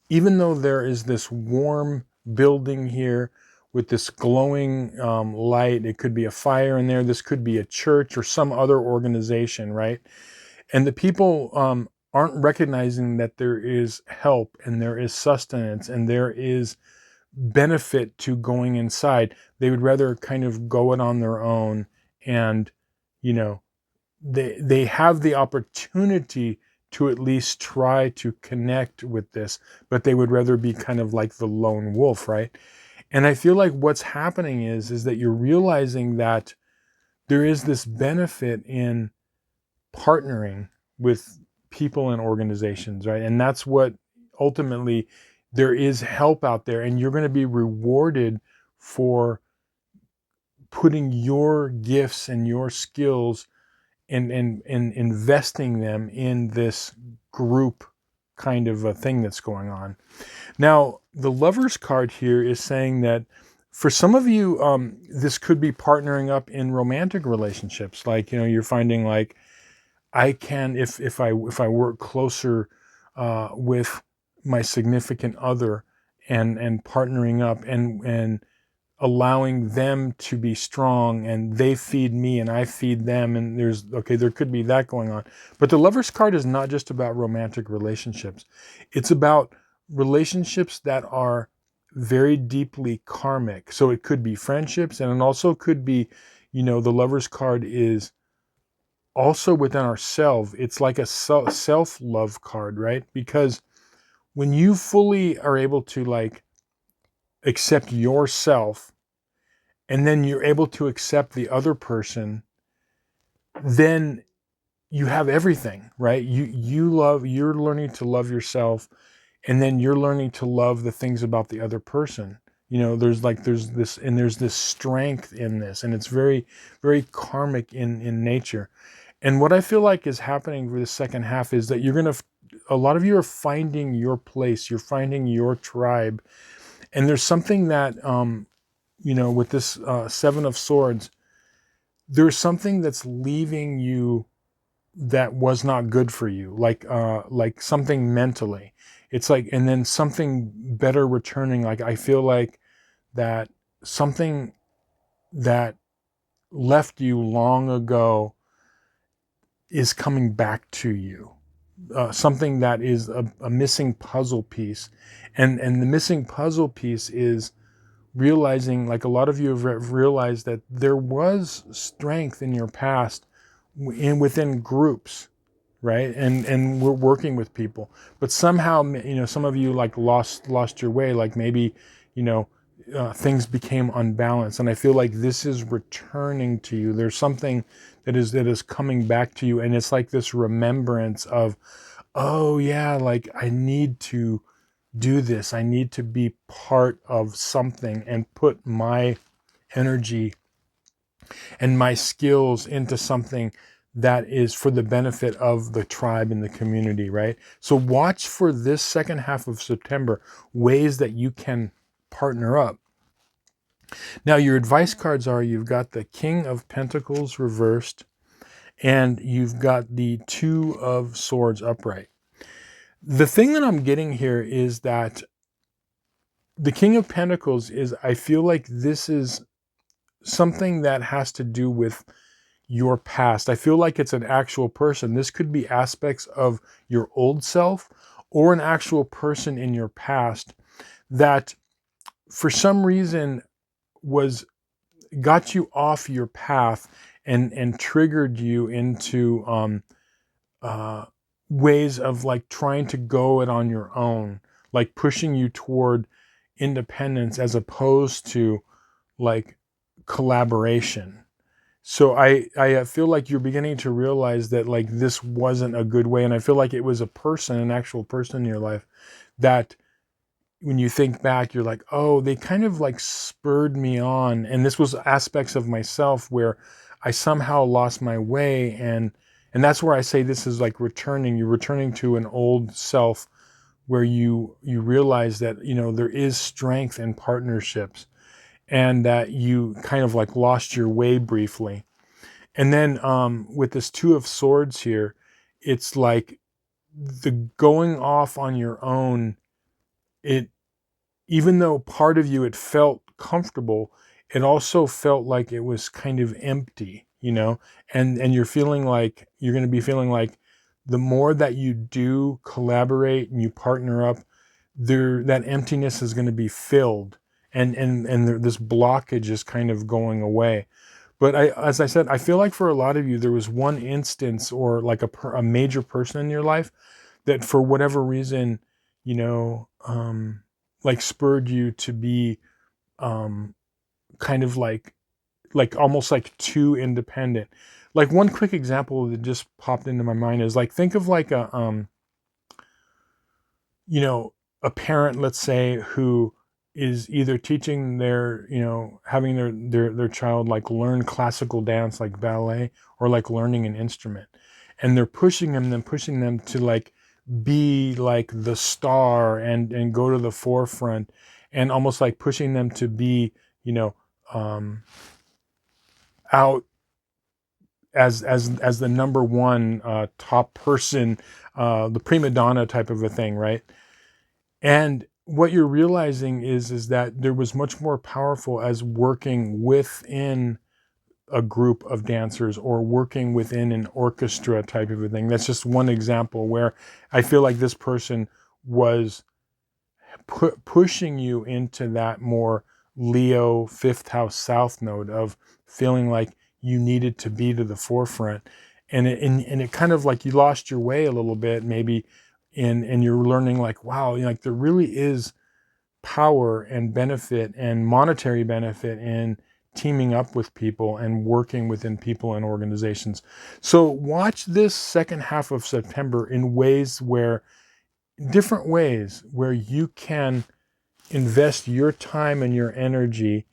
Even though there is this warm building here with this glowing light, it could be a fire in there, this could be a church or some other organization, right? And the people aren't recognizing that there is help and there is sustenance and there is benefit to going inside. They would rather kind of go it on their own, and they have the opportunity to at least try to connect with this, but they would rather be kind of like the lone wolf, right? And I feel like what's happening is that you're realizing that there is this benefit in partnering with people and organizations, right? And that's what ultimately, there is help out there, and you're going to be rewarded for putting your gifts and your skills and investing them in this group kind of a thing that's going on. Now, the Lover's card here is saying that for some of you, this could be partnering up in romantic relationships. Like, you're finding like, I can, if I work closer with my significant other and partnering up and allowing them to be strong, and they feed me and I feed them, and there could be that going on. But the Lover's card is not just about romantic relationships. It's about relationships that are very deeply karmic. So it could be friendships, and it also could be, the Lover's card is also within ourselves. It's like a self-love card, right? Because when you fully are able to like accept yourself, and then you're able to accept the other person, then you have everything, right? You're learning to love yourself, and then you're learning to love the things about the other person. There's this strength in this, and it's very, very karmic in nature. And what I feel like is happening for the second half is that a lot of you are finding your place, you're finding your tribe. And there's something that, with this Seven of Swords, there's something that's leaving you that was not good for you, like something mentally. It's like, and then something better returning. Like, I feel like that something that left you long ago is coming back to you. Something that is a missing puzzle piece. And the missing puzzle piece is realizing, like a lot of you have realized, that there was strength in your past within groups. right? And we're working with people, but somehow, you know, some of you like lost your way, like maybe, you know, things became unbalanced, and I feel like this is returning to you. There's something that is coming back to you, and it's like this remembrance of, oh yeah, like I need to do this. I need to be part of something and put my energy and my skills into something that is for the benefit of the tribe and the community, right? So watch for this second half of September, ways that you can partner up. Now, your advice cards are, you've got the King of Pentacles reversed, and you've got the Two of Swords upright. The thing that I'm getting here is that the King of Pentacles is, I feel like this is something that has to do with your past. I feel like it's an actual person. This could be aspects of your old self or an actual person in your past that for some reason got you off your path and triggered you into uh, ways of like trying to go it on your own, like pushing you toward independence as opposed to like collaboration. So I feel like you're beginning to realize that like this wasn't a good way, and I feel like it was a person, an actual person in your life, that when you think back, you're like, oh, they kind of like spurred me on, and this was aspects of myself where I somehow lost my way, and that's where I say this is like returning. You're returning to an old self where you realize that, you know, there is strength in partnerships, and that you kind of like lost your way briefly. And then with this Two of Swords here, it's like the going off on your own. It, even though part of you, it felt comfortable, it also felt like it was kind of empty, you know. And you're feeling like you're going to be feeling like the more that you do collaborate and you partner up, there, that emptiness is going to be filled, and this blockage is kind of going away. But as I said, I feel like for a lot of you, there was one instance or like a major person in your life that for whatever reason, you know, like spurred you to be um, kind of like almost like too independent. Like one quick example that just popped into my mind is like, think of like a, you know, a parent, let's say, who is either teaching their, you know, having their child like learn classical dance, like ballet, or like learning an instrument. And they're pushing them to like be like the star and go to the forefront, and almost like pushing them to be, you know, out as the number one top person, the prima donna type of a thing, right? And what you're realizing is that there was much more powerful as working within a group of dancers or working within an orchestra type of a thing. That's just one example where I feel like this person was pushing you into that more Leo fifth house south node of feeling like you needed to be to the forefront. And it kind of like you lost your way a little bit, maybe, and you're learning like, wow, you know, like there really is power and benefit and monetary benefit in teaming up with people and working within people and organizations. So watch this second half of September in ways where, different ways where you can invest your time and your energy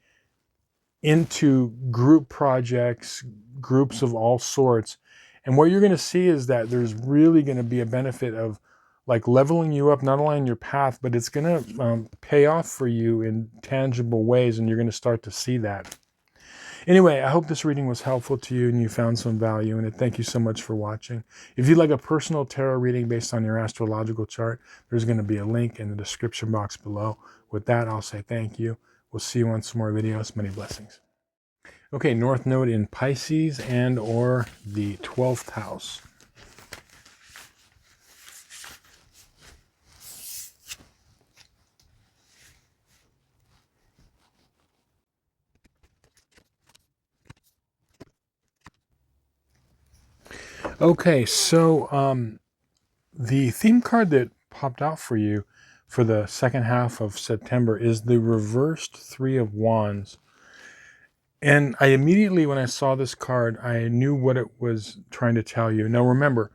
into group projects, groups of all sorts. And what you're going to see is that there's really going to be a benefit of like leveling you up, not only on your path, but it's going to pay off for you in tangible ways. And you're going to start to see that. Anyway, I hope this reading was helpful to you and you found some value in it. Thank you so much for watching. If you'd like a personal tarot reading based on your astrological chart, there's going to be a link in the description box below. With that, I'll say thank you. We'll see you on some more videos. Many blessings. Okay, North Node in Pisces and or the 12th house. Okay, so the theme card that popped out for you for the second half of September is the reversed Three of Wands. And I immediately, when I saw this card, I knew what it was trying to tell you. Now remember,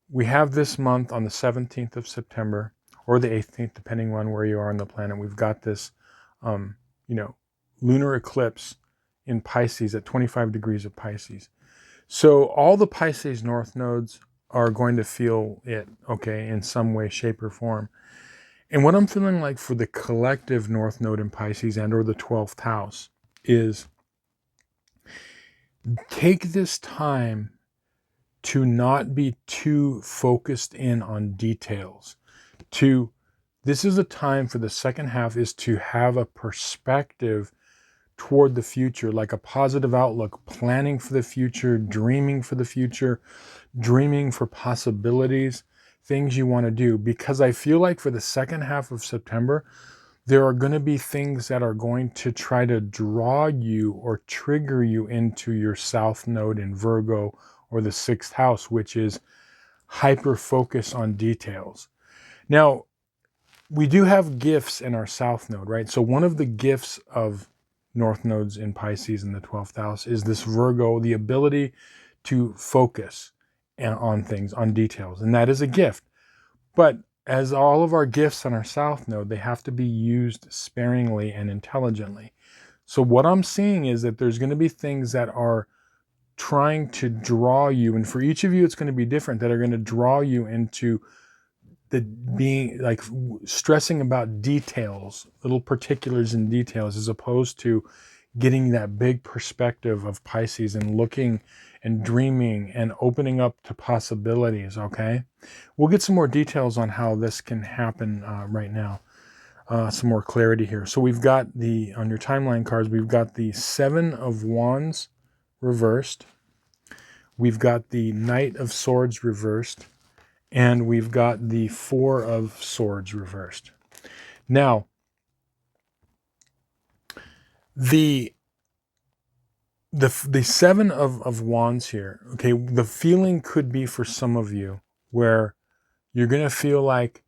we have this month on the 17th of September or the 18th, depending on where you are on the planet. We've got this, um, you know, lunar eclipse in Pisces at 25 degrees of Pisces. So all the Pisces north nodes are going to feel it, okay, in some way, shape, or form. And what I'm feeling like for the collective north node in Pisces and or the 12th house is take this time to not be too focused in on details. This is a time for the second half is to have a perspective toward the future, like a positive outlook, planning for the future, dreaming for the future, dreaming for possibilities, things you want to do. Because I feel like for the second half of September, there are going to be things that are going to try to draw you or trigger you into your south node in Virgo or the sixth house, which is hyper focus on details. Now, we do have gifts in our south node, right? So one of the gifts of north nodes in Pisces in the 12th house is this Virgo, the ability to focus on things, on details. And that is a gift. But as all of our gifts on our south node, they have to be used sparingly and intelligently. So what I'm seeing is that there's going to be things that are trying to draw you, and for each of you it's going to be different, that are going to draw you into the being like stressing about details, little particulars and details, as opposed to getting that big perspective of Pisces and looking and dreaming and opening up to possibilities. Okay, we'll get some more details on how this can happen right now, some more clarity here. So we've got on your timeline cards, we've got the Seven of Wands reversed, we've got the Knight of Swords reversed, and we've got the Four of Swords reversed. Now, the Seven of Wands here, okay, the feeling could be for some of you where you're going to feel like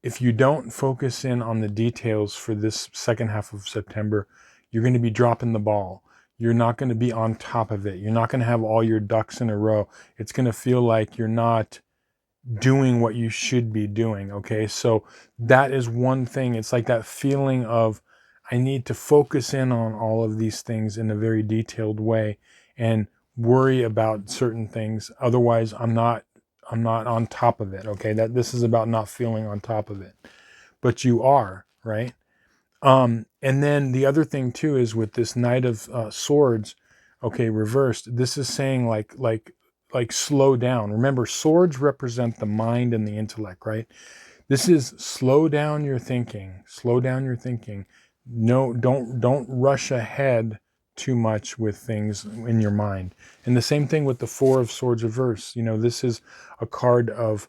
if you don't focus in on the details for this second half of September, you're going to be dropping the ball. You're not going to be on top of it. You're not going to have all your ducks in a row. It's going to feel like you're not doing what you should be doing. Okay, so that is one thing. It's like that feeling of I need to focus in on all of these things in a very detailed way and worry about certain things. Otherwise, I'm not on top of it. Okay, that this is about not feeling on top of it, but you are, right? And then the other thing too is with this Knight of Swords, okay, reversed. This is saying like slow down. Remember, swords represent the mind and the intellect, right? This is slow down your thinking. Slow down your thinking. No, don't rush ahead too much with things in your mind. And the same thing with the Four of Swords reverse. You know, this is a card of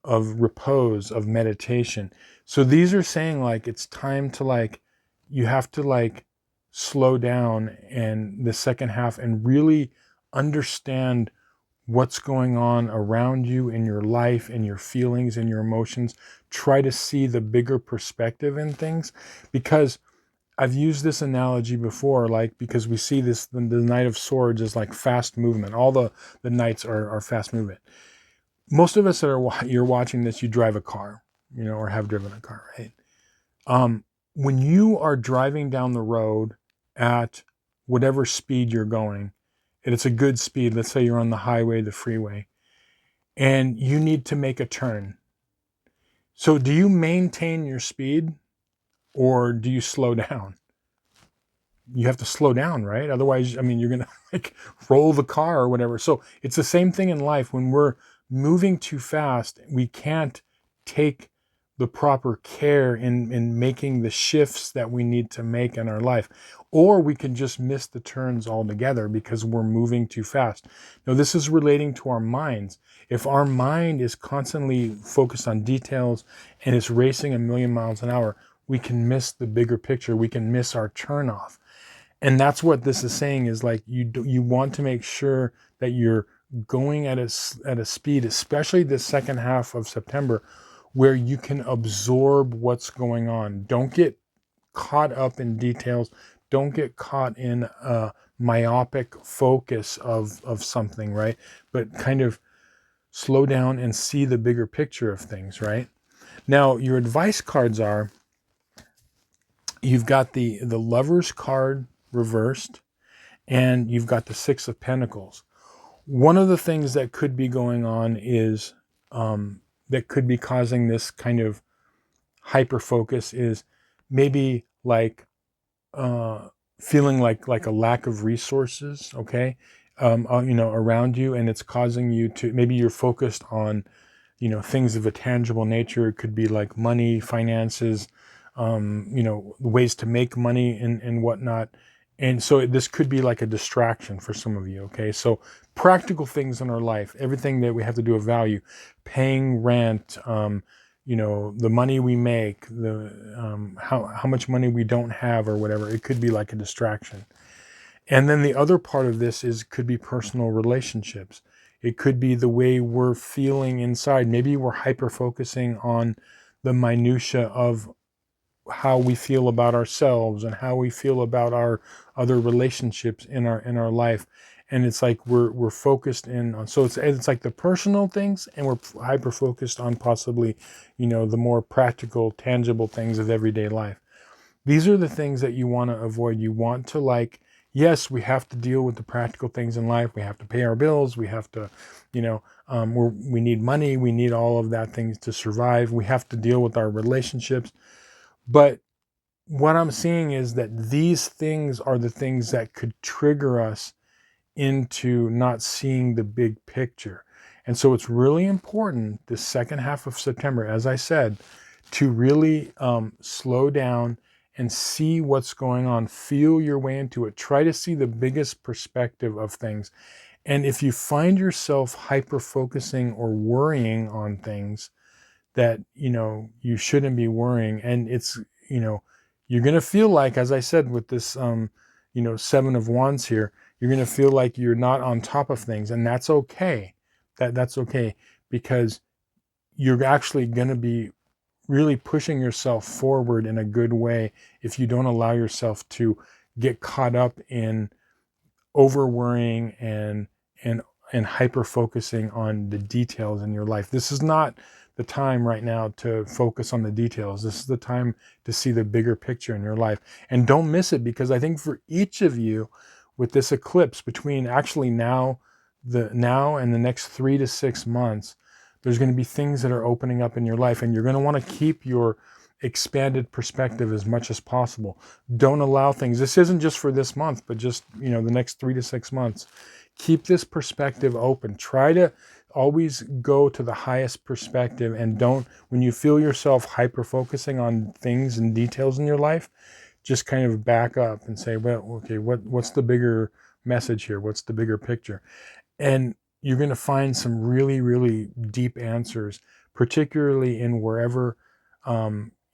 repose, of meditation. So these are saying like it's time to like you have to like slow down and the second half and really understand what's going on around you in your life and your feelings and your emotions. Try to see the bigger perspective in things, because I've used this analogy before, like because we see this the Knight of Swords is like fast movement. All the knights are fast movement. Most of us that are you're watching this, you drive a car, you know, or have driven a car, right? When you are driving down the road at whatever speed you're going, and it's a good speed, let's say you're on the highway, the freeway, and you need to make a turn. So do you maintain your speed or do you slow down? You have to slow down, right? Otherwise, I mean, you're going to like roll the car or whatever. So it's the same thing in life. When we're moving too fast, we can't take the proper care in making the shifts that we need to make in our life. Or we can just miss the turns altogether because we're moving too fast. Now, this is relating to our minds. If our mind is constantly focused on details and it's racing a million miles an hour, we can miss the bigger picture. We can miss our turn off. And that's what this is saying is like you want to make sure that you're going at a speed, especially the second half of September, where you can absorb what's going on. Don't get caught up in details. Don't get caught in a myopic focus of something, right? But kind of slow down and see the bigger picture of things, right? Now, your advice cards are, you've got the Lover's card reversed, and you've got the Six of Pentacles. One of the things that could be going on is, that could be causing this kind of hyper focus, is maybe like feeling like a lack of resources, okay, around you, and it's causing you to, maybe you're focused on, things of a tangible nature. It could be like money, finances, ways to make money and whatnot. And so this could be like a distraction for some of you, okay? So practical things in our life, everything that we have to do with value, paying rent, the money we make, how much money we don't have or whatever, it could be like a distraction. And then the other part of this could be personal relationships. It could be the way we're feeling inside. Maybe we're hyper focusing on the minutia of how we feel about ourselves and how we feel about our other relationships in our life. And it's like we're focused in on, so it's like the personal things, and we're hyper focused on possibly, the more practical, tangible things of everyday life. These are the things that you want to avoid. You want to, yes, we have to deal with the practical things in life. We have to pay our bills. We have to, we need money. We need all of that things to survive. We have to deal with our relationships. But what I'm seeing is that these things are the things that could trigger us into not seeing the big picture. And so it's really important the second half of September, as I said, to really slow down and see what's going on. Feel your way into it. Try to see the biggest perspective of things. And if you find yourself hyper focusing or worrying on things that, you shouldn't be worrying, and it's, you're going to feel like, as I said, with this, Seven of Wands here, you're going to feel like you're not on top of things, and that's okay. That's okay, because you're actually going to be really pushing yourself forward in a good way if you don't allow yourself to get caught up in over worrying and hyper focusing on the details in your life. This is not the time right now to focus on the details. This is the time to see the bigger picture in your life. And don't miss it, because I think for each of you, with this eclipse, between actually now and the next 3 to 6 months, there's going to be things that are opening up in your life, and you're going to want to keep your expanded perspective as much as possible. Don't allow things. This isn't just for this month, but just, the next 3 to 6 months. Keep this perspective open. Try to always go to the highest perspective, and don't, when you feel yourself hyper focusing on things and details in your life, just kind of back up and say, well, okay, what's the bigger message here? What's the bigger picture? And you're going to find some really, really deep answers, particularly in wherever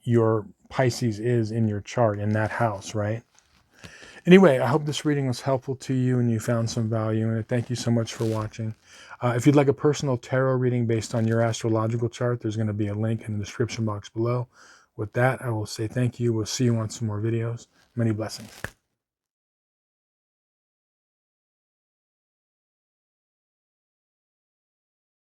your Pisces is in your chart, in that house, right? Anyway, I hope this reading was helpful to you and you found some value in it. Thank you so much for watching. If you'd like a personal tarot reading based on your astrological chart, there's going to be a link in the description box below. With that, I will say thank you. We'll see you on some more videos. Many blessings.